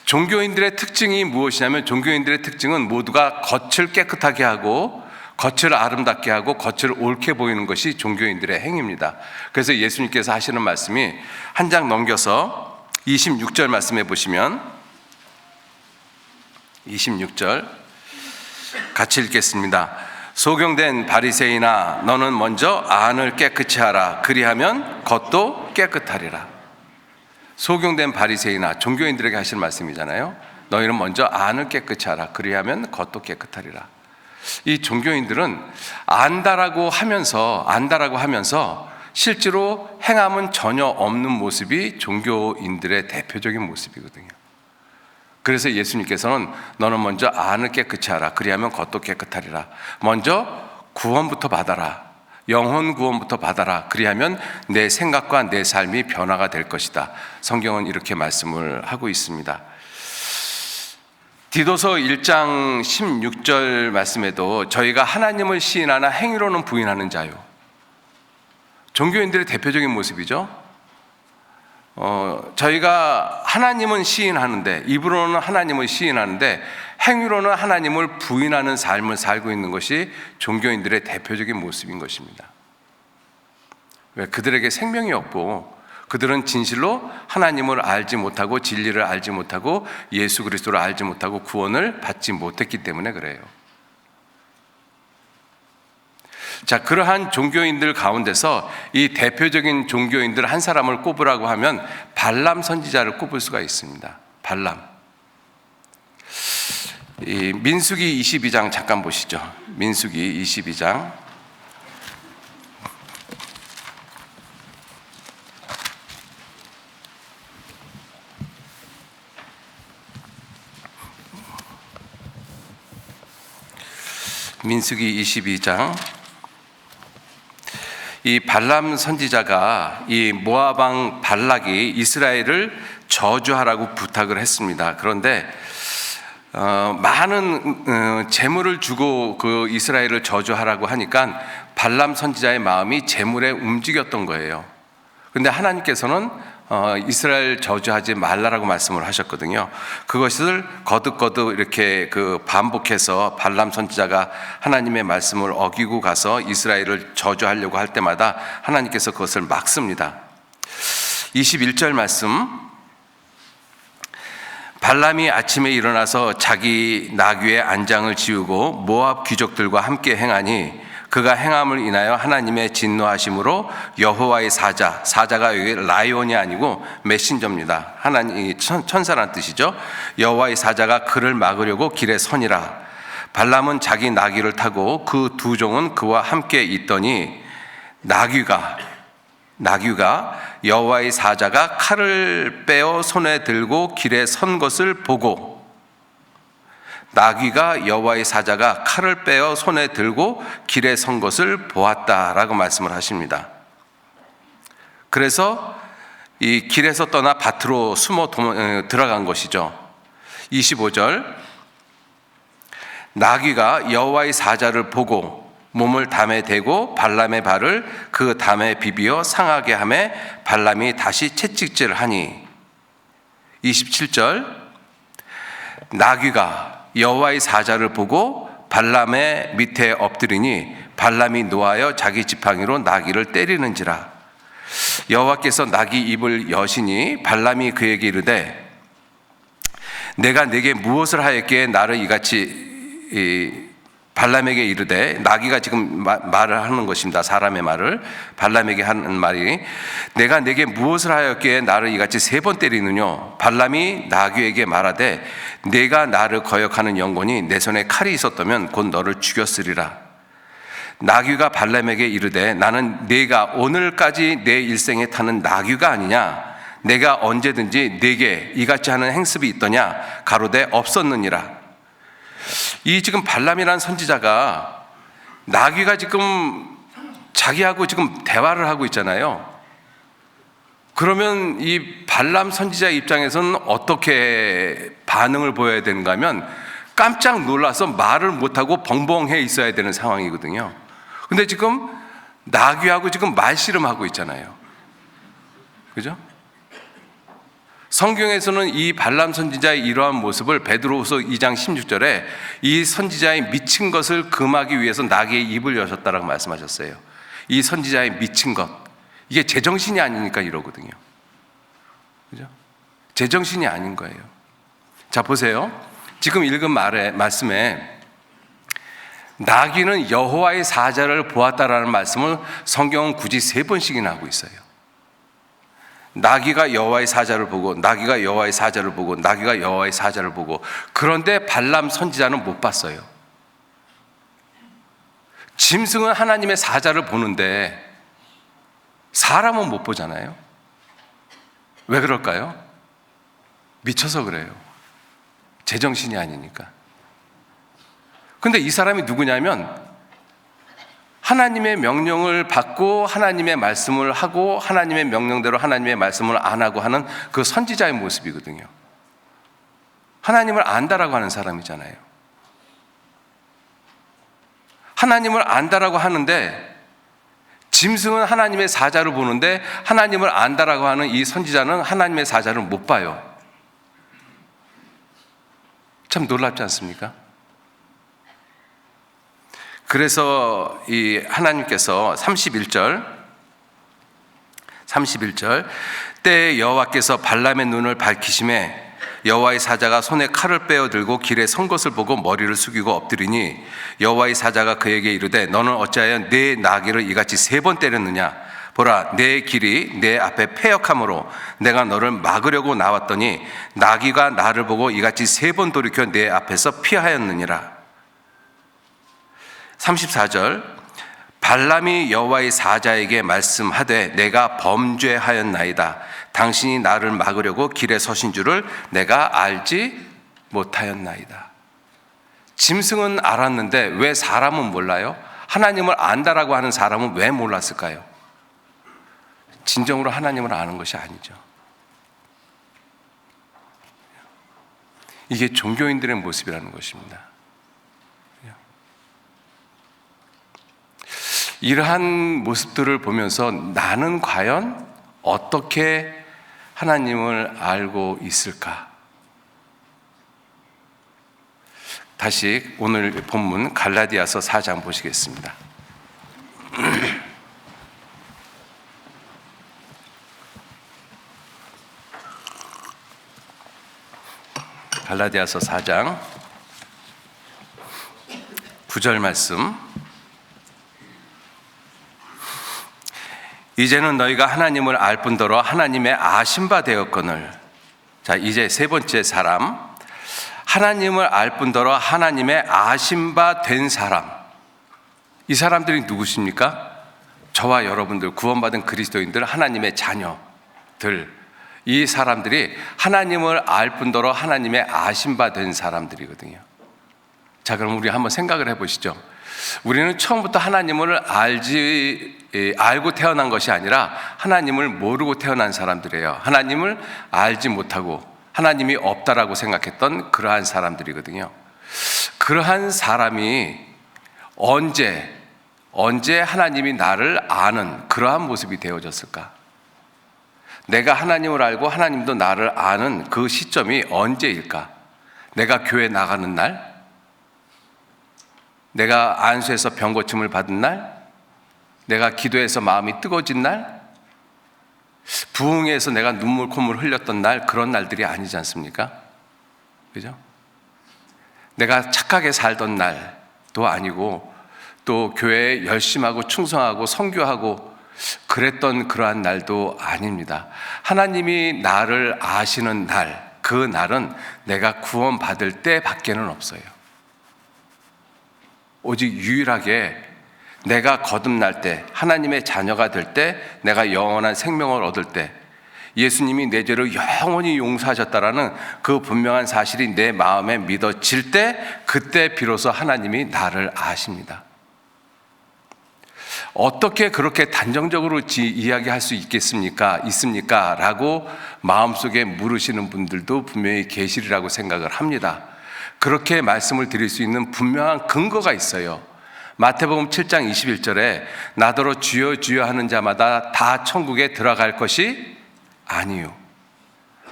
종교인들의 특징이 무엇이냐면 종교인들의 특징은 모두가 겉을 깨끗하게 하고 겉을 아름답게 하고 겉을 옳게 보이는 것이 종교인들의 행위입니다. 그래서 예수님께서 하시는 말씀이 한 장 넘겨서 26절 말씀해 보시면 26절 같이 읽겠습니다. 소경된 바리새인아 너는 먼저 안을 깨끗이 하라. 그리하면 겉도 깨끗하리라. 소경된 바리새인아, 종교인들에게 하시는 말씀이잖아요. 너희는 먼저 안을 깨끗이 하라. 그리하면 겉도 깨끗하리라. 이 종교인들은 안다라고 하면서 실제로 행함은 전혀 없는 모습이 종교인들의 대표적인 모습이거든요. 그래서 예수님께서는 너는 먼저 안을 깨끗이 하라. 그리하면 겉도 깨끗하리라. 먼저 구원부터 받아라. 영혼 구원부터 받아라. 그리하면 내 생각과 내 삶이 변화가 될 것이다. 성경은 이렇게 말씀을 하고 있습니다. 디도서 1장 16절 말씀에도 저희가 하나님을 시인하나 행위로는 부인하는 자요. 종교인들의 대표적인 모습이죠. 저희가 하나님은 시인하는데, 입으로는 하나님을 시인하는데 행위로는 하나님을 부인하는 삶을 살고 있는 것이 종교인들의 대표적인 모습인 것입니다. 왜? 그들에게 생명이 없고 그들은 진실로 하나님을 알지 못하고 진리를 알지 못하고 예수 그리스도를 알지 못하고 구원을 받지 못했기 때문에 그래요. 자, 그러한 종교인들 가운데서 이 대표적인 종교인들 한 사람을 꼽으라고 하면 발람 선지자를 꼽을 수가 있습니다. 발람. 이 민수기 22장 잠깐 보시죠. 민수기 22장. 민수기 22장. 이 발람 선지자가 이 모압 왕 발락이 이스라엘을 저주하라고 부탁을 했습니다. 그런데 많은 재물을 주고 그 이스라엘을 저주하라고 하니까 발람 선지자의 마음이 재물에 움직였던 거예요. 그런데 하나님께서는 이스라엘 저주하지 말라라고 말씀을 하셨거든요. 그것을 거듭거듭 이렇게 반복해서 발람 선지자가 하나님의 말씀을 어기고 가서 이스라엘을 저주하려고 할 때마다 하나님께서 그것을 막습니다. 21절 말씀. 발람이 아침에 일어나서 자기 나귀의 안장을 지우고 모압 귀족들과 함께 행하니 그가 행함을 인하여 하나님의 진노하심으로 여호와의 사자가 여기 라이온이 아니고 메신저입니다. 하나님 천사란 뜻이죠. 여호와의 사자가 그를 막으려고 길에 서니라. 발람은 자기 나귀를 타고 그 두 종은 그와 함께 있더니 나귀가 여호와의 사자가 칼을 빼어 손에 들고 길에 선 것을 보고, 나귀가 여호와의 사자가 칼을 빼어 손에 들고 길에 선 것을 보았다라고 말씀을 하십니다. 그래서 이 길에서 떠나 밭으로 숨어 들어간 것이죠. 25절, 나귀가 여호와의 사자를 보고 몸을 담에 대고 발람의 발을 그 담에 비비어 상하게 하매 발람이 다시 채찍질하니. 27절, 나귀가 여호와의 사자를 보고 발람의 밑에 엎드리니 발람이 노하여 자기 지팡이로 나귀를 때리는지라. 여호와께서 나귀 입을 여시니 발람이 그에게 이르되 내가 네게 무엇을 하였기에 나를 이같이 발람에게 이르되, 나귀가 지금 말을 하는 것입니다. 사람의 말을 발람에게 하는 말이, 내가 네게 무엇을 하였기에 나를 이같이 3번 때리느뇨. 발람이 나귀에게 말하되 네가 나를 거역하는 영혼이 내 손에 칼이 있었다면 곧 너를 죽였으리라. 나귀가 발람에게 이르되 나는 네가 오늘까지 내 일생에 타는 나귀가 아니냐. 내가 언제든지 네게 이같이 하는 행습이 있더냐. 가로되 없었느니라. 이 지금 발람이라는 선지자가 나귀가 지금 자기하고 지금 대화를 하고 있잖아요. 그러면 이 발람 선지자의 입장에서는 어떻게 반응을 보여야 되는가 하면 깜짝 놀라서 말을 못하고 벙벙해 있어야 되는 상황이거든요. 근데 지금 나귀하고 지금 말씨름하고 있잖아요. 그죠? 성경에서는 이 발람 선지자의 이러한 모습을 베드로후서 2장 16절에 이 선지자의 미친 것을 금하기 위해서 나귀의 입을 여셨다라고 말씀하셨어요. 이 선지자의 미친 것, 이게 제정신이 아니니까 이러거든요. 그죠? 제정신이 아닌 거예요. 자, 보세요. 지금 읽은 말씀에 나귀는 여호와의 사자를 보았다라는 말씀을 성경은 굳이 3번씩이나 하고 있어요. 나귀가 여호와의 사자를 보고, 나귀가 여호와의 사자를 보고, 나귀가 여호와의 사자를 보고. 그런데 발람 선지자는 못 봤어요. 짐승은 하나님의 사자를 보는데 사람은 못 보잖아요. 왜 그럴까요? 미쳐서 그래요. 제정신이 아니니까. 근데 이 사람이 누구냐면 하나님의 명령을 받고 하나님의 말씀을 하고 하나님의 명령대로 하나님의 말씀을 안 하고 하는 그 선지자의 모습이거든요. 하나님을 안다라고 하는 사람이잖아요. 하나님을 안다라고 하는데 짐승은 하나님의 사자를 보는데 하나님을 안다라고 하는 이 선지자는 하나님의 사자를 못 봐요. 참 놀랍지 않습니까? 그래서 이 하나님께서 31절 때에 여호와께서 발람의 눈을 밝히심에 여호와의 사자가 손에 칼을 빼어 들고 길에 선 것을 보고 머리를 숙이고 엎드리니 여호와의 사자가 그에게 이르되 너는 어찌하여 내 나귀를 이같이 3번 때렸느냐. 보라, 내 길이 내 앞에 패역함으로 내가 너를 막으려고 나왔더니 나귀가 나를 보고 이같이 3번 돌이켜 내 앞에서 피하였느니라. 34절, 발람이 여호와의 사자에게 말씀하되 내가 범죄하였나이다. 당신이 나를 막으려고 길에 서신 줄을 내가 알지 못하였나이다. 짐승은 알았는데 왜 사람은 몰라요? 하나님을 안다라고 하는 사람은 왜 몰랐을까요? 진정으로 하나님을 아는 것이 아니죠. 이게 종교인들의 모습이라는 것입니다. 이러한 모습들을 보면서 나는 과연 어떻게 하나님을 알고 있을까? 다시 오늘 본문 갈라디아서 4장 보시겠습니다. 갈라디아서 4장 9절 말씀. 이제는 너희가 하나님을 알 뿐더러 하나님의 아신 바 되었거늘. 자, 이제 세 번째 사람, 하나님을 알 뿐더러 하나님의 아신 바 된 사람. 이 사람들이 누구십니까? 저와 여러분들, 구원받은 그리스도인들, 하나님의 자녀들. 이 사람들이 하나님을 알 뿐더러 하나님의 아신 바 된 사람들이거든요. 자, 그럼 우리 한번 생각을 해보시죠. 우리는 처음부터 하나님을 알고 태어난 것이 아니라 하나님을 모르고 태어난 사람들이에요. 하나님을 알지 못하고 하나님이 없다라고 생각했던 그러한 사람들이거든요. 그러한 사람이 언제 하나님이 나를 아는 그러한 모습이 되어졌을까? 내가 하나님을 알고 하나님도 나를 아는 그 시점이 언제일까? 내가 교회 나가는 날? 내가 안수해서 병 고침을 받은 날? 내가 기도해서 마음이 뜨거워진 날? 부흥회에서 내가 눈물 콧물 흘렸던 날? 그런 날들이 아니지 않습니까? 그죠? 내가 착하게 살던 날도 아니고 또 교회에 열심하고 충성하고 선교하고 그랬던 그러한 날도 아닙니다. 하나님이 나를 아시는 날, 그 날은 내가 구원받을 때 밖에는 없어요. 오직 유일하게 내가 거듭날 때, 하나님의 자녀가 될 때, 내가 영원한 생명을 얻을 때, 예수님이 내 죄를 영원히 용서하셨다라는 그 분명한 사실이 내 마음에 믿어질 때, 그때 비로소 하나님이 나를 아십니다. 어떻게 그렇게 단정적으로 이야기할 수 있습니까? 라고 마음속에 물으시는 분들도 분명히 계시리라고 생각을 합니다. 그렇게 말씀을 드릴 수 있는 분명한 근거가 있어요. 마태복음 7장 21절에 나더러 주여 주여 하는 자마다 다 천국에 들어갈 것이 아니요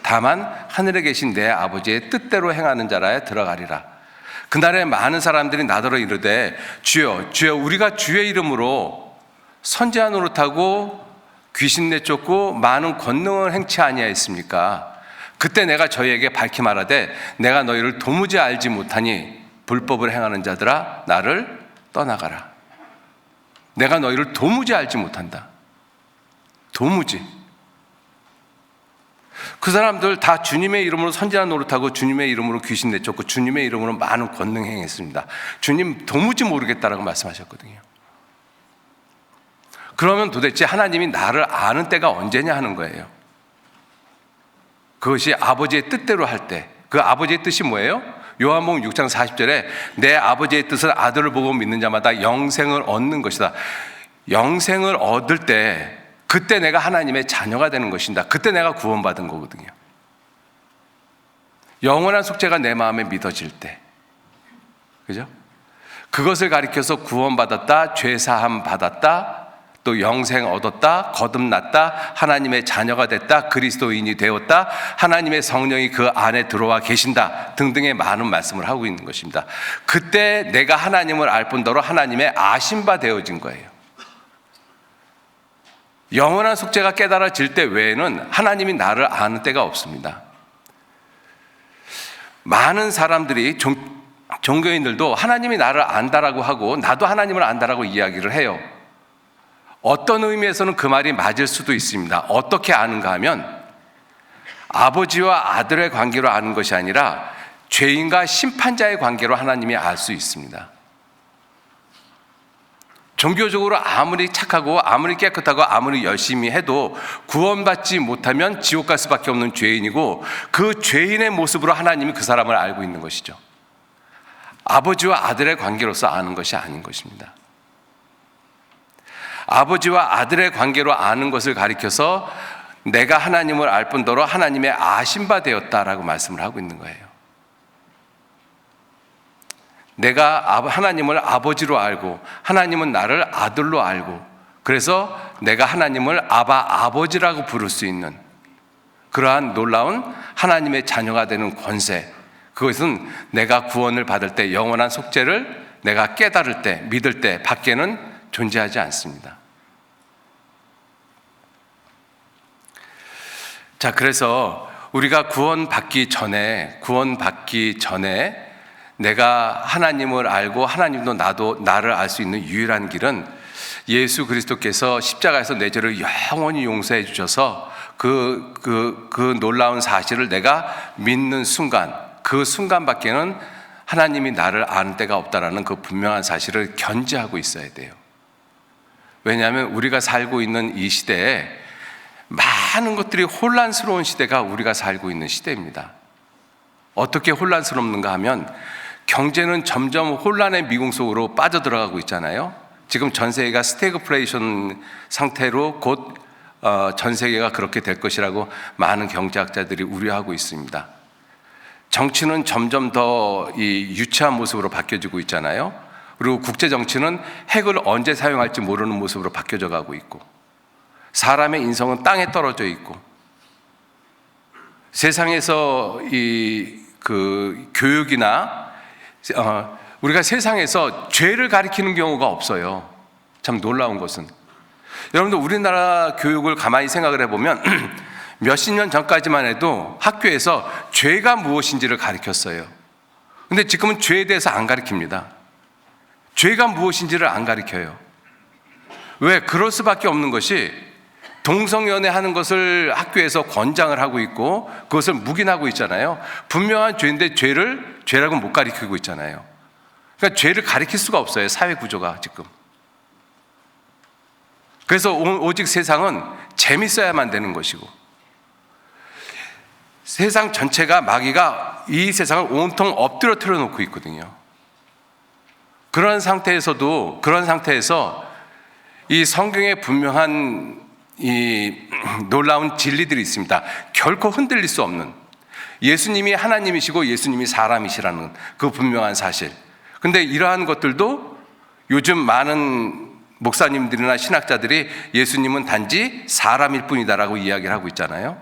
다만 하늘에 계신 내 아버지의 뜻대로 행하는 자라야 들어가리라. 그날에 많은 사람들이 나더러 이르되 주여 주여 우리가 주의 이름으로 선지자 노릇하고 귀신 내쫓고 많은 권능을 행치 아니하였습니까? 그때 내가 저희에게 밝히 말하되 내가 너희를 도무지 알지 못하니 불법을 행하는 자들아 나를 떠나가라. 내가 너희를 도무지 알지 못한다. 도무지. 그 사람들 다 주님의 이름으로 선지자 노릇하고 주님의 이름으로 귀신 내쫓고 주님의 이름으로 많은 권능 행했습니다. 주님 도무지 모르겠다라고 말씀하셨거든요. 그러면 도대체 하나님이 나를 아는 때가 언제냐 하는 거예요. 그것이 아버지의 뜻대로 할 때. 그 아버지의 뜻이 뭐예요? 요한복음 6장 40절에 내 아버지의 뜻은 아들을 보고 믿는 자마다 영생을 얻는 것이다. 영생을 얻을 때 그때 내가 하나님의 자녀가 되는 것입니다. 그때 내가 구원받은 거거든요. 영원한 속죄가 내 마음에 믿어질 때. 그죠? 그것을 가리켜서 구원받았다, 죄사함 받았다, 또 영생 얻었다, 거듭났다, 하나님의 자녀가 됐다, 그리스도인이 되었다, 하나님의 성령이 그 안에 들어와 계신다 등등의 많은 말씀을 하고 있는 것입니다. 그때 내가 하나님을 알 뿐더러 하나님의 아신 바 되어진 거예요. 영원한 속죄가 깨달아질 때 외에는 하나님이 나를 아는 때가 없습니다. 많은 사람들이 종교인들도 하나님이 나를 안다라고 하고 나도 하나님을 안다라고 이야기를 해요. 어떤 의미에서는 그 말이 맞을 수도 있습니다. 어떻게 아는가 하면 아버지와 아들의 관계로 아는 것이 아니라 죄인과 심판자의 관계로 하나님이 알 수 있습니다. 종교적으로 아무리 착하고 아무리 깨끗하고 아무리 열심히 해도 구원받지 못하면 지옥 갈 수밖에 없는 죄인이고 그 죄인의 모습으로 하나님이 그 사람을 알고 있는 것이죠. 아버지와 아들의 관계로서 아는 것이 아닌 것입니다. 아버지와 아들의 관계로 아는 것을 가리켜서 내가 하나님을 알 뿐더러 하나님의 아신 바 되었다라고 말씀을 하고 있는 거예요. 내가 하나님을 아버지로 알고 하나님은 나를 아들로 알고 그래서 내가 하나님을 아버지라고 부를 수 있는 그러한 놀라운 하나님의 자녀가 되는 권세, 그것은 내가 구원을 받을 때 영원한 속죄를 내가 깨달을 때 믿을 때 밖에는 존재하지 않습니다. 자, 그래서 우리가 구원받기 전에 내가 하나님을 알고 하나님도 나를 알 수 있는 유일한 길은 예수 그리스도께서 십자가에서 내 죄를 영원히 용서해 주셔서 그 놀라운 사실을 내가 믿는 순간, 그 순간밖에는 하나님이 나를 아는 데가 없다라는 그 분명한 사실을 견지하고 있어야 돼요. 왜냐하면 우리가 살고 있는 이 시대에 많은 것들이 혼란스러운 시대가 우리가 살고 있는 시대입니다. 어떻게 혼란스럽는가 하면 경제는 점점 혼란의 미궁 속으로 빠져들어가고 있잖아요. 지금 전 세계가 스태그플레이션 상태로 곧 전 세계가 그렇게 될 것이라고 많은 경제학자들이 우려하고 있습니다. 정치는 점점 더 유치한 모습으로 바뀌어지고 있잖아요. 그리고 국제 정치는 핵을 언제 사용할지 모르는 모습으로 바뀌어져 가고 있고, 사람의 인성은 땅에 떨어져 있고, 세상에서 교육이나 우리가 세상에서 죄를 가리키는 경우가 없어요. 참 놀라운 것은, 여러분들 우리나라 교육을 가만히 생각을 해보면 몇십 년 전까지만 해도 학교에서 죄가 무엇인지를 가르쳤어요. 근데 지금은 죄에 대해서 안 가르칩니다. 죄가 무엇인지를 안 가르쳐요. 왜? 그럴 수밖에 없는 것이, 동성연애 하는 것을 학교에서 권장을 하고 있고 그것을 묵인하고 있잖아요. 분명한 죄인데 죄라고 못 가르치고 있잖아요. 그러니까 죄를 가르칠 수가 없어요, 사회 구조가 지금. 그래서 오직 세상은 재밌어야만 되는 것이고, 세상 전체가, 마귀가 이 세상을 온통 엎드려 틀어놓고 있거든요. 그런 상태에서 이 성경에 분명한 이 놀라운 진리들이 있습니다. 결코 흔들릴 수 없는, 예수님이 하나님이시고 예수님이 사람이시라는 그 분명한 사실. 근데 이러한 것들도 요즘 많은 목사님들이나 신학자들이 예수님은 단지 사람일 뿐이다라고 이야기를 하고 있잖아요.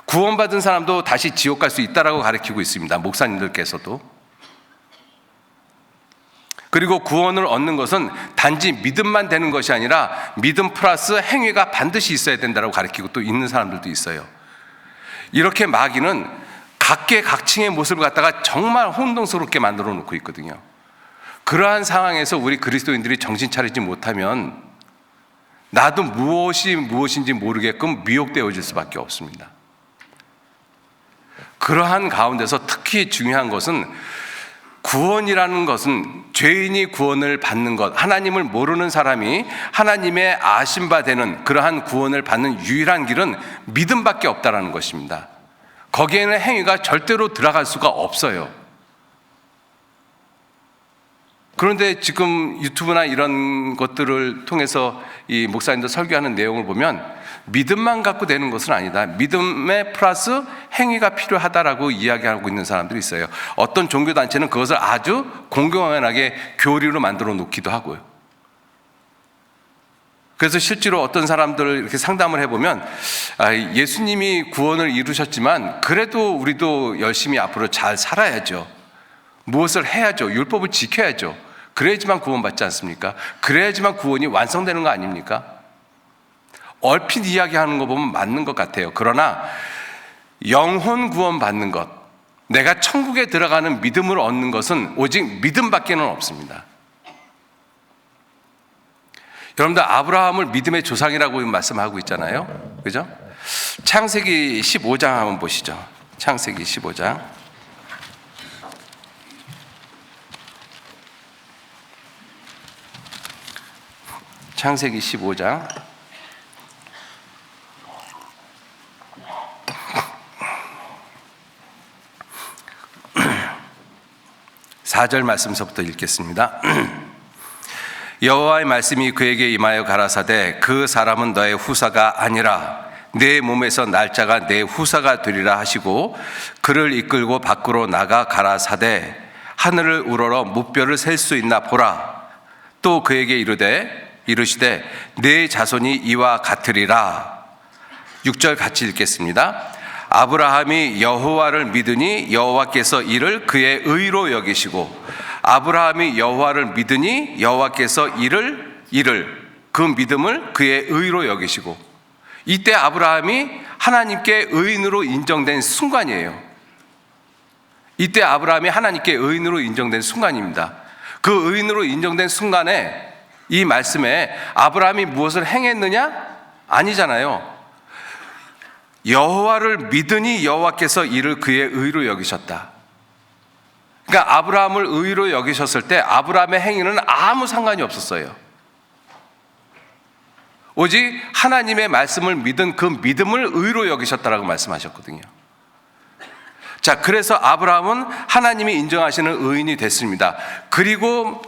구원받은 사람도 다시 지옥 갈 수 있다라고 가르치고 있습니다, 목사님들께서도. 그리고 구원을 얻는 것은 단지 믿음만 되는 것이 아니라 믿음 플러스 행위가 반드시 있어야 된다고 가르치고 또 있는 사람들도 있어요. 이렇게 마귀는 각계각층의 모습을 갖다가 정말 혼동스럽게 만들어 놓고 있거든요. 그러한 상황에서 우리 그리스도인들이 정신 차리지 못하면 나도 무엇인지 모르게끔 미혹되어질 수밖에 없습니다. 그러한 가운데서 특히 중요한 것은, 구원이라는 것은 죄인이 구원을 받는 것, 하나님을 모르는 사람이 하나님의 아심바 되는 그러한 구원을 받는 유일한 길은 믿음밖에 없다라는 것입니다. 거기에는 행위가 절대로 들어갈 수가 없어요. 그런데 지금 유튜브나 이런 것들을 통해서 이 목사님들 설교하는 내용을 보면 믿음만 갖고 되는 것은 아니다, 믿음에 플러스 행위가 필요하다라고 이야기하고 있는 사람들이 있어요. 어떤 종교단체는 그것을 아주 공공연하게 교리로 만들어 놓기도 하고요. 그래서 실제로 어떤 사람들을 이렇게 상담을 해보면, 예수님이 구원을 이루셨지만 그래도 우리도 열심히 앞으로 잘 살아야죠, 무엇을 해야죠, 율법을 지켜야죠, 그래야지만 구원받지 않습니까? 그래야지만 구원이 완성되는 거 아닙니까? 얼핏 이야기하는 거 보면 맞는 것 같아요. 그러나 영혼 구원 받는 것, 내가 천국에 들어가는 믿음을 얻는 것은 오직 믿음밖에는 없습니다. 여러분들 아브라함을 믿음의 조상이라고 말씀하고 있잖아요, 그죠? 창세기 15장 한번 보시죠. 창세기 15장. 창세기 15장 4절 말씀서부터 읽겠습니다. 여호와의 말씀이 그에게 임하여 가라사대, 그 사람은 너의 후사가 아니라 내 몸에서 날짜가 내 후사가 되리라 하시고, 그를 이끌고 밖으로 나가 가라사대, 하늘을 우러러 무뼈를 셀 수 있나 보라. 또 그에게 이르시되 내 자손이 이와 같으리라. 6절 같이 읽겠습니다. 아브라함이 여호와를 믿으니 여호와께서 이를 그의 의로 여기시고, 아브라함이 여호와를 믿으니 여호와께서 이를 그 믿음을 그의 의로 여기시고. 이때 아브라함이 하나님께 의인으로 인정된 순간이에요. 이때 아브라함이 하나님께 의인으로 인정된 순간입니다. 그 의인으로 인정된 순간에 이 말씀에 아브라함이 무엇을 행했느냐? 아니잖아요. 여호와를 믿으니 여호와께서 이를 그의 의로 여기셨다. 그러니까 아브라함을 의로 여기셨을 때 아브라함의 행위는 아무 상관이 없었어요. 오직 하나님의 말씀을 믿은 그 믿음을 의로 여기셨다라고 말씀하셨거든요. 자, 그래서 아브라함은 하나님이 인정하시는 의인이 됐습니다. 그리고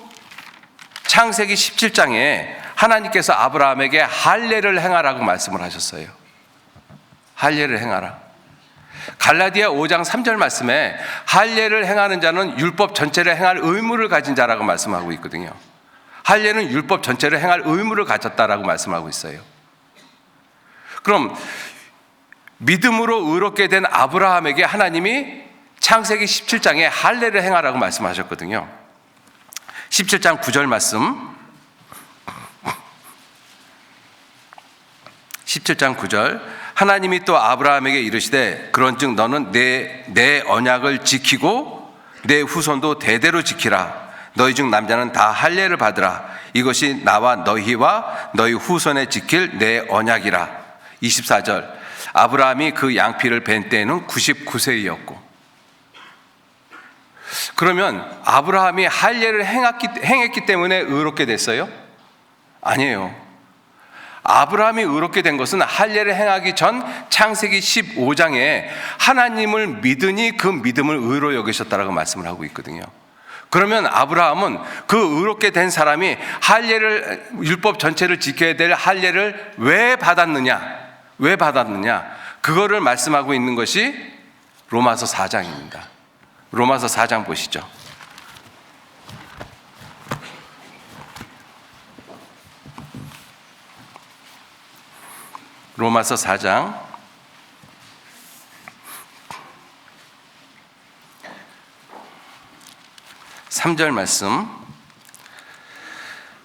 창세기 17장에 하나님께서 아브라함에게 할례를 행하라고 말씀을 하셨어요. 할례를 행하라. 갈라디아 5장 3절 말씀에 할례를 행하는 자는 율법 전체를 행할 의무를 가진 자라고 말씀하고 있거든요. 할례는 율법 전체를 행할 의무를 가졌다라고 말씀하고 있어요. 그럼 믿음으로 의롭게 된 아브라함에게 하나님이 창세기 17장에 할례를 행하라고 말씀하셨거든요. 17장 9절 말씀, 17장 9절, 하나님이 또 아브라함에게 이르시되 그런즉 너는 내 언약을 지키고 내 후손도 대대로 지키라. 너희 중 남자는 다 할례를 받으라. 이것이 나와 너희와 너희 후손에 지킬 내 언약이라. 24절, 아브라함이 그 양피를 벤 때에는 99세이었고. 그러면 아브라함이 할례를 행했기 때문에 의롭게 됐어요? 아니에요. 아브라함이 의롭게 된 것은 할례를 행하기 전 창세기 15장에 하나님을 믿으니 그 믿음을 의로 여기셨다라고 말씀을 하고 있거든요. 그러면 아브라함은 그 의롭게 된 사람이 할례를, 율법 전체를 지켜야 될 할례를 왜 받았느냐? 왜 받았느냐? 그거를 말씀하고 있는 것이 로마서 4장입니다. 로마서 4장 보시죠. 로마서 4장 3절 말씀.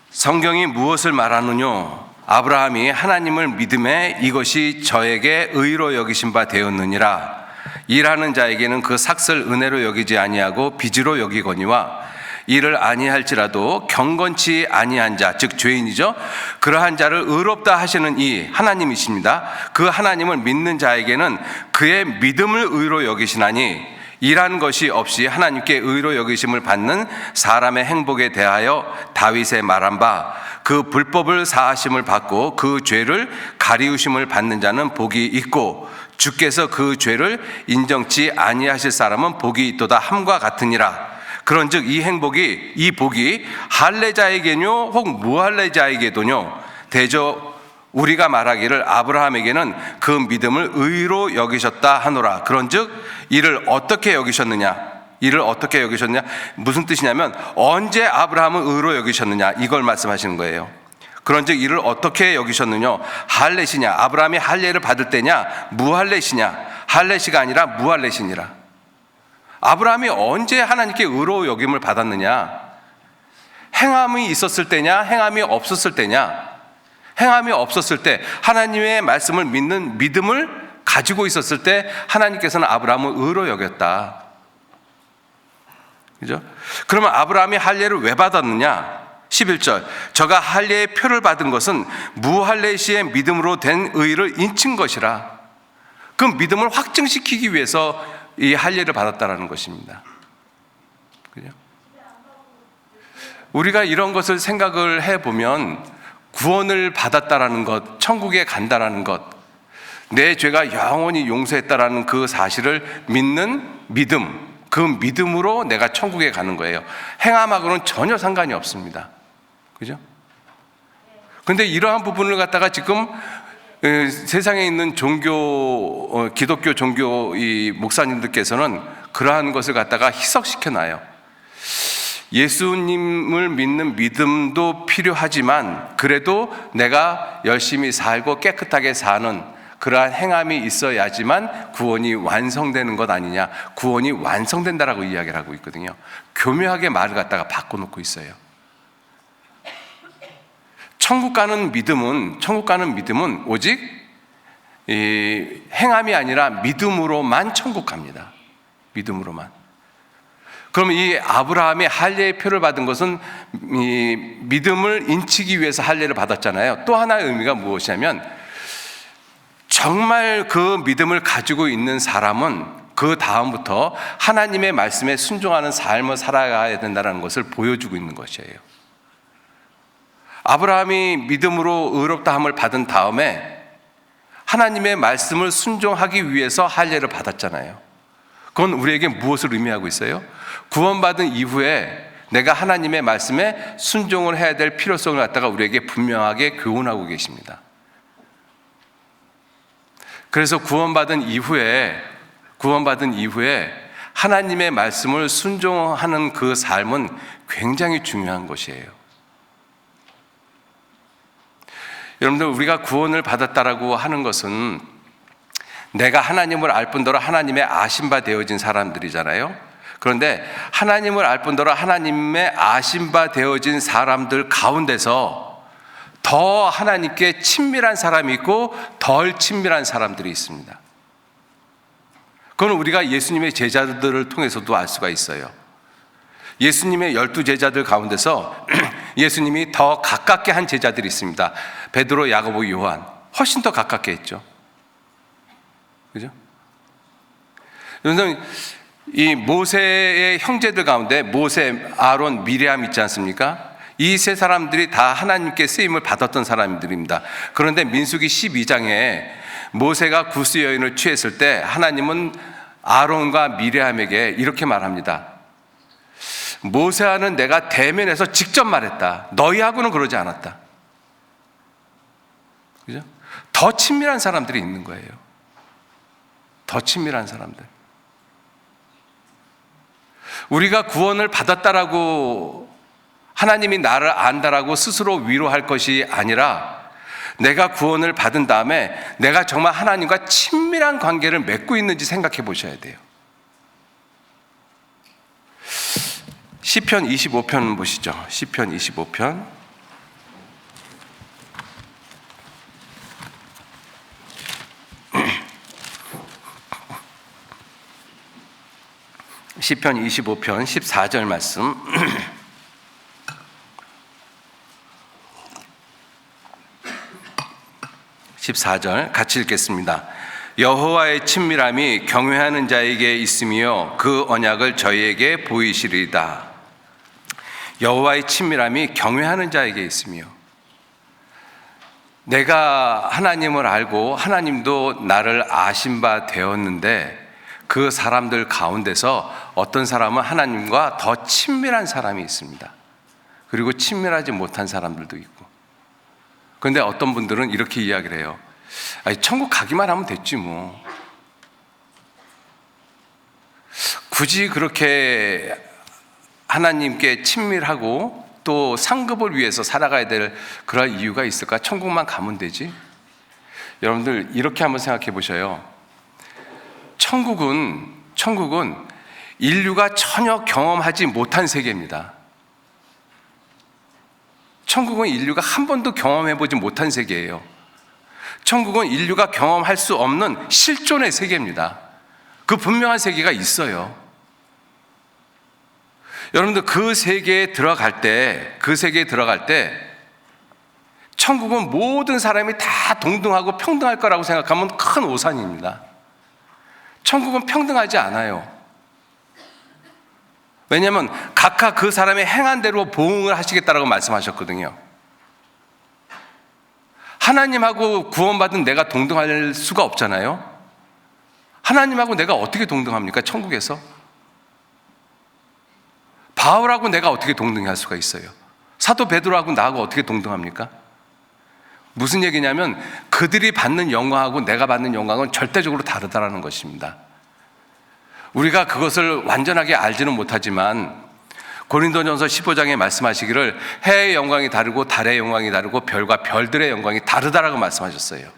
성경이 무엇을 말하느뇨? 아브라함이 하나님을 믿음에 이것이 저에게 의로 여기신 바 되었느니라. 일하는 자에게는 그 삭슬 은혜로 여기지 아니하고 빚으로 여기거니와 이를 아니할지라도 경건치 아니한 자, 즉 죄인이죠. 그러한 자를 의롭다 하시는 이 하나님이십니다. 그 하나님을 믿는 자에게는 그의 믿음을 의로 여기시나니 일한 것이 없이 하나님께 의로 여기심을 받는 사람의 행복에 대하여 다윗의 말한 바 그 불법을 사하심을 받고 그 죄를 가리우심을 받는 자는 복이 있고 주께서 그 죄를 인정치 아니하실 사람은 복이 있도다 함과 같으니라. 그런즉 이 복이 할례자에게뇨 혹 무할례자에게도뇨 대저 우리가 말하기를 아브라함에게는 그 믿음을 의로 여기셨다 하노라. 그런즉 이를 어떻게 여기셨느냐? 이를 어떻게 여기셨느냐? 무슨 뜻이냐면 언제 아브라함은 의로 여기셨느냐? 이걸 말씀하시는 거예요. 그런즉 이를 어떻게 여기셨느냐? 할례시냐? 아브라함이 할례를 받을 때냐? 무할례시냐? 할례시가 아니라 무할례시니라. 아브라함이 언제 하나님께 의로 여김을 받았느냐? 행함이 있었을 때냐? 행함이 없었을 때냐? 행함이 없었을 때 하나님의 말씀을 믿는 믿음을 가지고 있었을 때 하나님께서는 아브라함을 의로 여겼다. 그죠? 그러면 아브라함이 할례를 왜 받았느냐? 11절, 저가 할례의 표를 받은 것은 무할례 시의 믿음으로 된 의를 인친 것이라. 그 믿음을 확증시키기 위해서 이 할례를 받았다라는 것입니다. 그죠? 우리가 이런 것을 생각을 해보면 구원을 받았다라는 것, 천국에 간다라는 것, 내 죄가 영원히 용서했다라는 그 사실을 믿는 믿음, 그 믿음으로 내가 천국에 가는 거예요. 행함하고는 전혀 상관이 없습니다. 그죠? 근데 이러한 부분을 갖다가 지금 세상에 있는 기독교 종교 이 목사님들께서는 그러한 것을 갖다가 희석시켜 놔요. 예수님을 믿는 믿음도 필요하지만 그래도 내가 열심히 살고 깨끗하게 사는 그러한 행함이 있어야지만 구원이 완성되는 것 아니냐, 구원이 완성된다라고 이야기를 하고 있거든요. 교묘하게 말을 갖다가 바꿔놓고 있어요. 천국 가는 믿음은 오직 이 행함이 아니라 믿음으로만 천국 갑니다. 믿음으로만. 그럼 이 아브라함이 할례의 표를 받은 것은 이 믿음을 인치기 위해서 할례를 받았잖아요. 또 하나의 의미가 무엇이냐면 정말 그 믿음을 가지고 있는 사람은 그 다음부터 하나님의 말씀에 순종하는 삶을 살아가야 된다는 것을 보여주고 있는 것이에요. 아브라함이 믿음으로 의롭다함을 받은 다음에 하나님의 말씀을 순종하기 위해서 할례를 받았잖아요. 그건 우리에게 무엇을 의미하고 있어요? 구원받은 이후에 내가 하나님의 말씀에 순종을 해야 될 필요성을 갖다가 우리에게 분명하게 교훈하고 계십니다. 그래서 구원받은 이후에 하나님의 말씀을 순종하는 그 삶은 굉장히 중요한 것이에요. 여러분들, 우리가 구원을 받았다라고 하는 것은 내가 하나님을 알 뿐더러 하나님의 아신 바 되어진 사람들이잖아요. 그런데 하나님을 알 뿐더러 하나님의 아신 바 되어진 사람들 가운데서 더 하나님께 친밀한 사람이 있고 덜 친밀한 사람들이 있습니다. 그건 우리가 예수님의 제자들을 통해서도 알 수가 있어요. 예수님의 12제자들 가운데서 예수님이 더 가깝게 한 제자들이 있습니다. 베드로, 야고보, 요한. 훨씬 더 가깝게 했죠. 그죠? 여러분, 이 모세의 형제들 가운데 모세, 아론, 미리암 있지 않습니까? 이 세 사람들이 다 하나님께 쓰임을 받았던 사람들입니다. 그런데 민수기 12장에 모세가 구스 여인을 취했을 때 하나님은 아론과 미리암에게 이렇게 말합니다. 모세와는 내가 대면해서 직접 말했다. 너희하고는 그러지 않았다. 그죠? 더 친밀한 사람들이 있는 거예요. 더 친밀한 사람들. 우리가 구원을 받았다라고 하나님이 나를 안다라고 스스로 위로할 것이 아니라 내가 구원을 받은 다음에 내가 정말 하나님과 친밀한 관계를 맺고 있는지 생각해 보셔야 돼요. 시편 25편 보시죠. 시편 25편. 시편 25편 14절 말씀. (14절) 같이 읽겠습니다. 여호와의 친밀함이 경외하는 자에게 있으며 그 언약을 저희에게 보이시리이다. 여호와의 친밀함이 경외하는 자에게 있으며, 내가 하나님을 알고 하나님도 나를 아신 바 되었는데 그 사람들 가운데서 어떤 사람은 하나님과 더 친밀한 사람이 있습니다. 그리고 친밀하지 못한 사람들도 있고. 그런데 어떤 분들은 이렇게 이야기를 해요. 아니, 천국 가기만 하면 됐지 뭐. 굳이 그렇게 하나님께 친밀하고 또 상급을 위해서 살아가야 될 그런 이유가 있을까? 천국만 가면 되지. 여러분들 이렇게 한번 생각해 보셔요. 천국은 인류가 전혀 경험하지 못한 세계입니다. 천국은 인류가 한 번도 경험해보지 못한 세계예요. 천국은 인류가 경험할 수 없는 실존의 세계입니다. 그 분명한 세계가 있어요. 여러분들 그 세계에 들어갈 때 천국은 모든 사람이 다 동등하고 평등할 거라고 생각하면 큰 오산입니다. 천국은 평등하지 않아요. 왜냐하면 각각 그 사람의 행한 대로 보응을 하시겠다라고 말씀하셨거든요. 하나님하고 구원받은 내가 동등할 수가 없잖아요. 하나님하고 내가 어떻게 동등합니까? 천국에서? 바울하고 내가 어떻게 동등할 수가 있어요? 사도 베드로하고 나하고 어떻게 동등합니까? 무슨 얘기냐면 그들이 받는 영광하고 내가 받는 영광은 절대적으로 다르다는 것입니다. 우리가 그것을 완전하게 알지는 못하지만 고린도전서 15장에 말씀하시기를 해의 영광이 다르고 달의 영광이 다르고 별과 별들의 영광이 다르다라고 말씀하셨어요.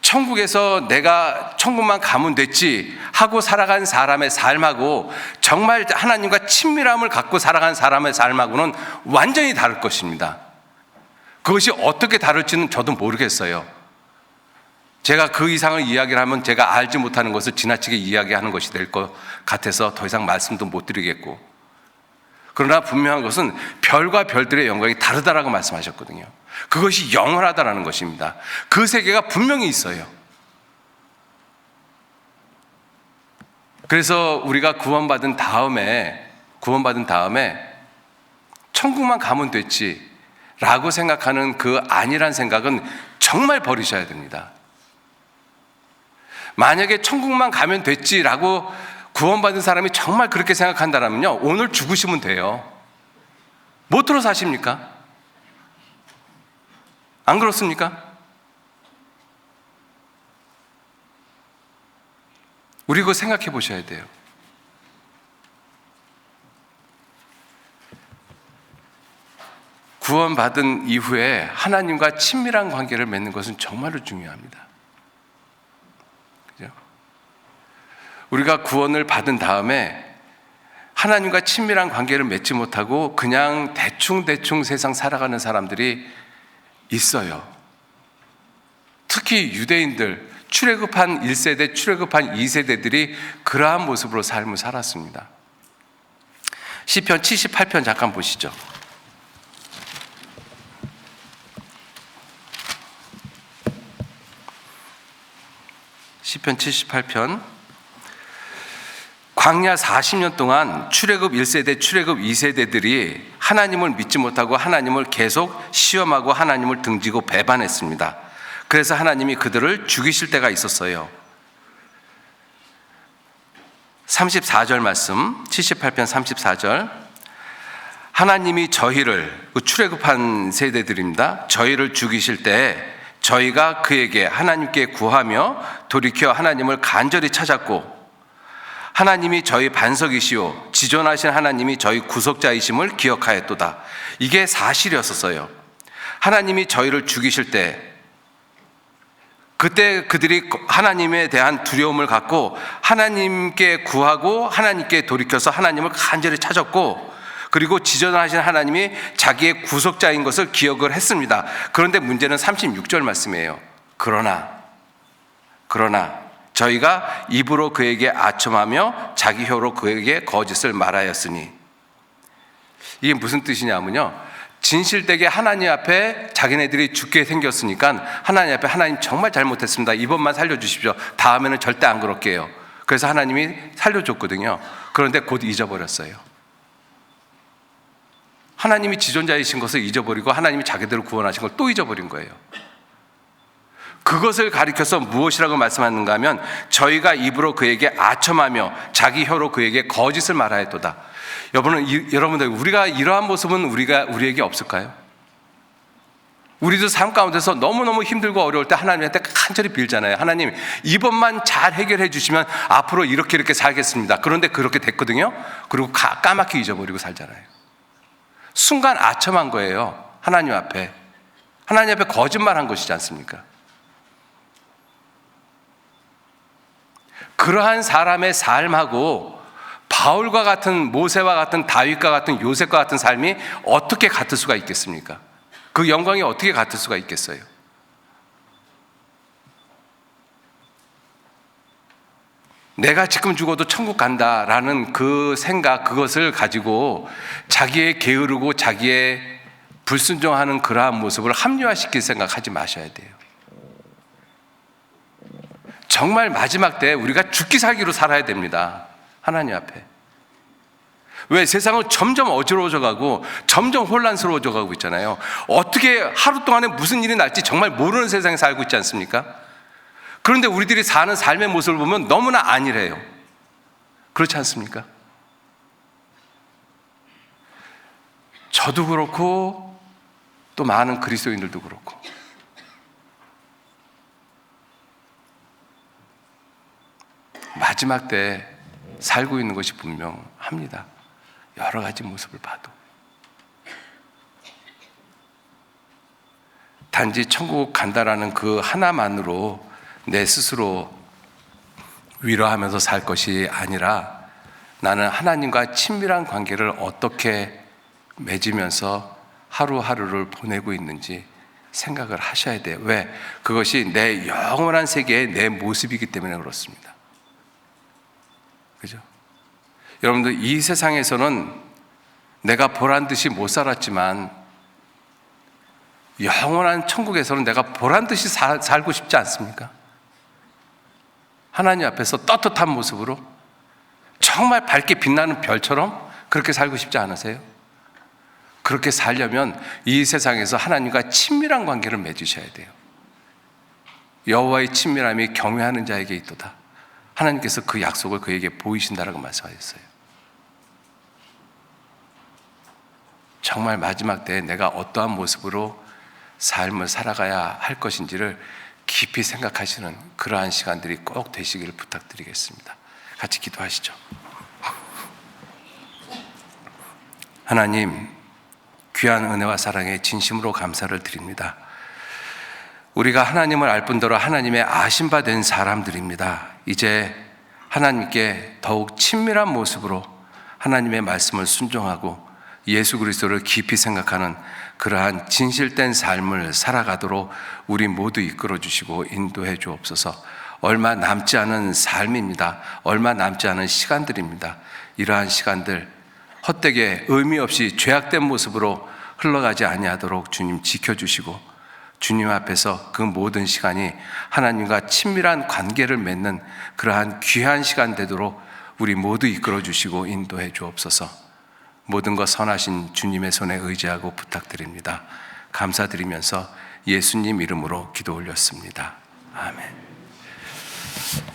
천국에서 내가 천국만 가면 됐지 하고 살아간 사람의 삶하고 정말 하나님과 친밀함을 갖고 살아간 사람의 삶하고는 완전히 다를 것입니다. 그것이 어떻게 다를지는 저도 모르겠어요. 제가 그 이상을 이야기를 하면 제가 알지 못하는 것을 지나치게 이야기하는 것이 될 것 같아서 더 이상 말씀도 못 드리겠고, 그러나 분명한 것은 별과 별들의 영광이 다르다라고 말씀하셨거든요. 그것이 영원하다라는 것입니다. 그 세계가 분명히 있어요. 그래서 우리가 구원받은 다음에 천국만 가면 됐지라고 생각하는 그 아니란 생각은 정말 버리셔야 됩니다. 만약에 천국만 가면 됐지라고 구원받은 사람이 정말 그렇게 생각한다면요, 오늘 죽으시면 돼요. 뭐로 사십니까? 안 그렇습니까? 우리 그거 생각해 보셔야 돼요. 구원받은 이후에 하나님과 친밀한 관계를 맺는 것은 정말로 중요합니다. 그죠? 우리가 구원을 받은 다음에 하나님과 친밀한 관계를 맺지 못하고 그냥 대충 세상 살아가는 사람들이 있어요. 특히 유대인들, 출애굽한 1세대, 출애굽한 2세대들이 그러한 모습으로 삶을 살았습니다. 시편 78편 잠깐 보시죠. 시편 78편. 광야 40년 동안 출애굽 1세대, 출애굽 2세대들이 하나님을 믿지 못하고 하나님을 계속 시험하고 하나님을 등지고 배반했습니다. 그래서 하나님이 그들을 죽이실 때가 있었어요. 34절 말씀, 78편 34절. 하나님이 저희를, 출애굽한 세대들입니다, 저희를 죽이실 때 저희가 그에게 하나님께 구하며 돌이켜 하나님을 간절히 찾았고, 하나님이 저희 반석이시오 지존하신 하나님이 저희 구속자이심을 기억하였도다. 이게 사실이었었어요. 하나님이 저희를 죽이실 때, 그때 그들이 하나님에 대한 두려움을 갖고 하나님께 구하고 하나님께 돌이켜서 하나님을 간절히 찾았고, 그리고 지존하신 하나님이 자기의 구속자인 것을 기억을 했습니다. 그런데 문제는 36절 말씀이에요. 그러나 저희가 입으로 그에게 아첨하며 자기 혀로 그에게 거짓을 말하였으니, 이게 무슨 뜻이냐면요, 진실되게 하나님 앞에 자기네들이 죽게 생겼으니까 하나님 앞에 하나님 정말 잘못했습니다, 이번만 살려주십시오, 다음에는 절대 안 그럴게요. 그래서 하나님이 살려줬거든요. 그런데 곧 잊어버렸어요. 하나님이 지존자이신 것을 잊어버리고 하나님이 자기들을 구원하신 걸 또 잊어버린 거예요. 그것을 가리켜서 무엇이라고 말씀하는가 하면, 저희가 입으로 그에게 아첨하며 자기 혀로 그에게 거짓을 말하였도다. 여러분들, 우리가 이러한 모습은 우리에게 없을까요? 우리도 삶 가운데서 너무너무 힘들고 어려울 때 하나님한테 간절히 빌잖아요. 하나님, 이번만 잘 해결해 주시면 앞으로 이렇게 살겠습니다. 그런데 그렇게 됐거든요. 그리고 까맣게 잊어버리고 살잖아요. 순간 아첨한 거예요. 하나님 앞에 거짓말한 것이지 않습니까? 그러한 사람의 삶하고 바울과 같은, 모세와 같은, 다윗과 같은, 요셉과 같은 삶이 어떻게 같을 수가 있겠습니까? 그 영광이 어떻게 같을 수가 있겠어요? 내가 지금 죽어도 천국 간다라는 그 생각, 그것을 가지고 자기의 게으르고 자기의 불순종하는 그러한 모습을 합리화시킬 생각하지 마셔야 돼요. 정말 마지막 때 우리가 죽기 살기로 살아야 됩니다. 하나님 앞에. 왜? 세상은 점점 어지러워져 가고 점점 혼란스러워져 가고 있잖아요. 어떻게 하루 동안에 무슨 일이 날지 정말 모르는 세상에 살고 있지 않습니까? 그런데 우리들이 사는 삶의 모습을 보면 너무나 안일해요. 그렇지 않습니까? 저도 그렇고 또 많은 그리스도인들도 그렇고. 마지막 때 살고 있는 것이 분명합니다. 여러 가지 모습을 봐도. 단지 천국 간다라는 그 하나만으로 내 스스로 위로하면서 살 것이 아니라, 나는 하나님과 친밀한 관계를 어떻게 맺으면서 하루하루를 보내고 있는지 생각을 하셔야 돼요. 왜? 그것이 내 영원한 세계의 내 모습이기 때문에 그렇습니다. 그죠? 여러분들, 이 세상에서는 내가 보란 듯이 못 살았지만 영원한 천국에서는 내가 보란 듯이 살고 싶지 않습니까? 하나님 앞에서 떳떳한 모습으로 정말 밝게 빛나는 별처럼 그렇게 살고 싶지 않으세요? 그렇게 살려면 이 세상에서 하나님과 친밀한 관계를 맺으셔야 돼요. 여호와의 친밀함이 경외하는 자에게 있도다. 하나님께서 그 약속을 그에게 보이신다라고 말씀하셨어요. 정말 마지막 때에 내가 어떠한 모습으로 삶을 살아가야 할 것인지를 깊이 생각하시는 그러한 시간들이 꼭 되시기를 부탁드리겠습니다. 같이 기도하시죠. 하나님, 귀한 은혜와 사랑에 진심으로 감사를 드립니다. 우리가 하나님을 알 뿐더러 하나님의 아신 바 된 사람들입니다. 이제 하나님께 더욱 친밀한 모습으로 하나님의 말씀을 순종하고 예수 그리스도를 깊이 생각하는 그러한 진실된 삶을 살아가도록 우리 모두 이끌어 주시고 인도해 주옵소서. 얼마 남지 않은 삶입니다. 얼마 남지 않은 시간들입니다. 이러한 시간들 헛되게 의미 없이 죄악된 모습으로 흘러가지 아니하도록 주님 지켜주시고, 주님 앞에서 그 모든 시간이 하나님과 친밀한 관계를 맺는 그러한 귀한 시간 되도록 우리 모두 이끌어 주시고 인도해 주옵소서. 모든 것 선하신 주님의 손에 의지하고 부탁드립니다. 감사드리면서 예수님 이름으로 기도 올렸습니다. 아멘.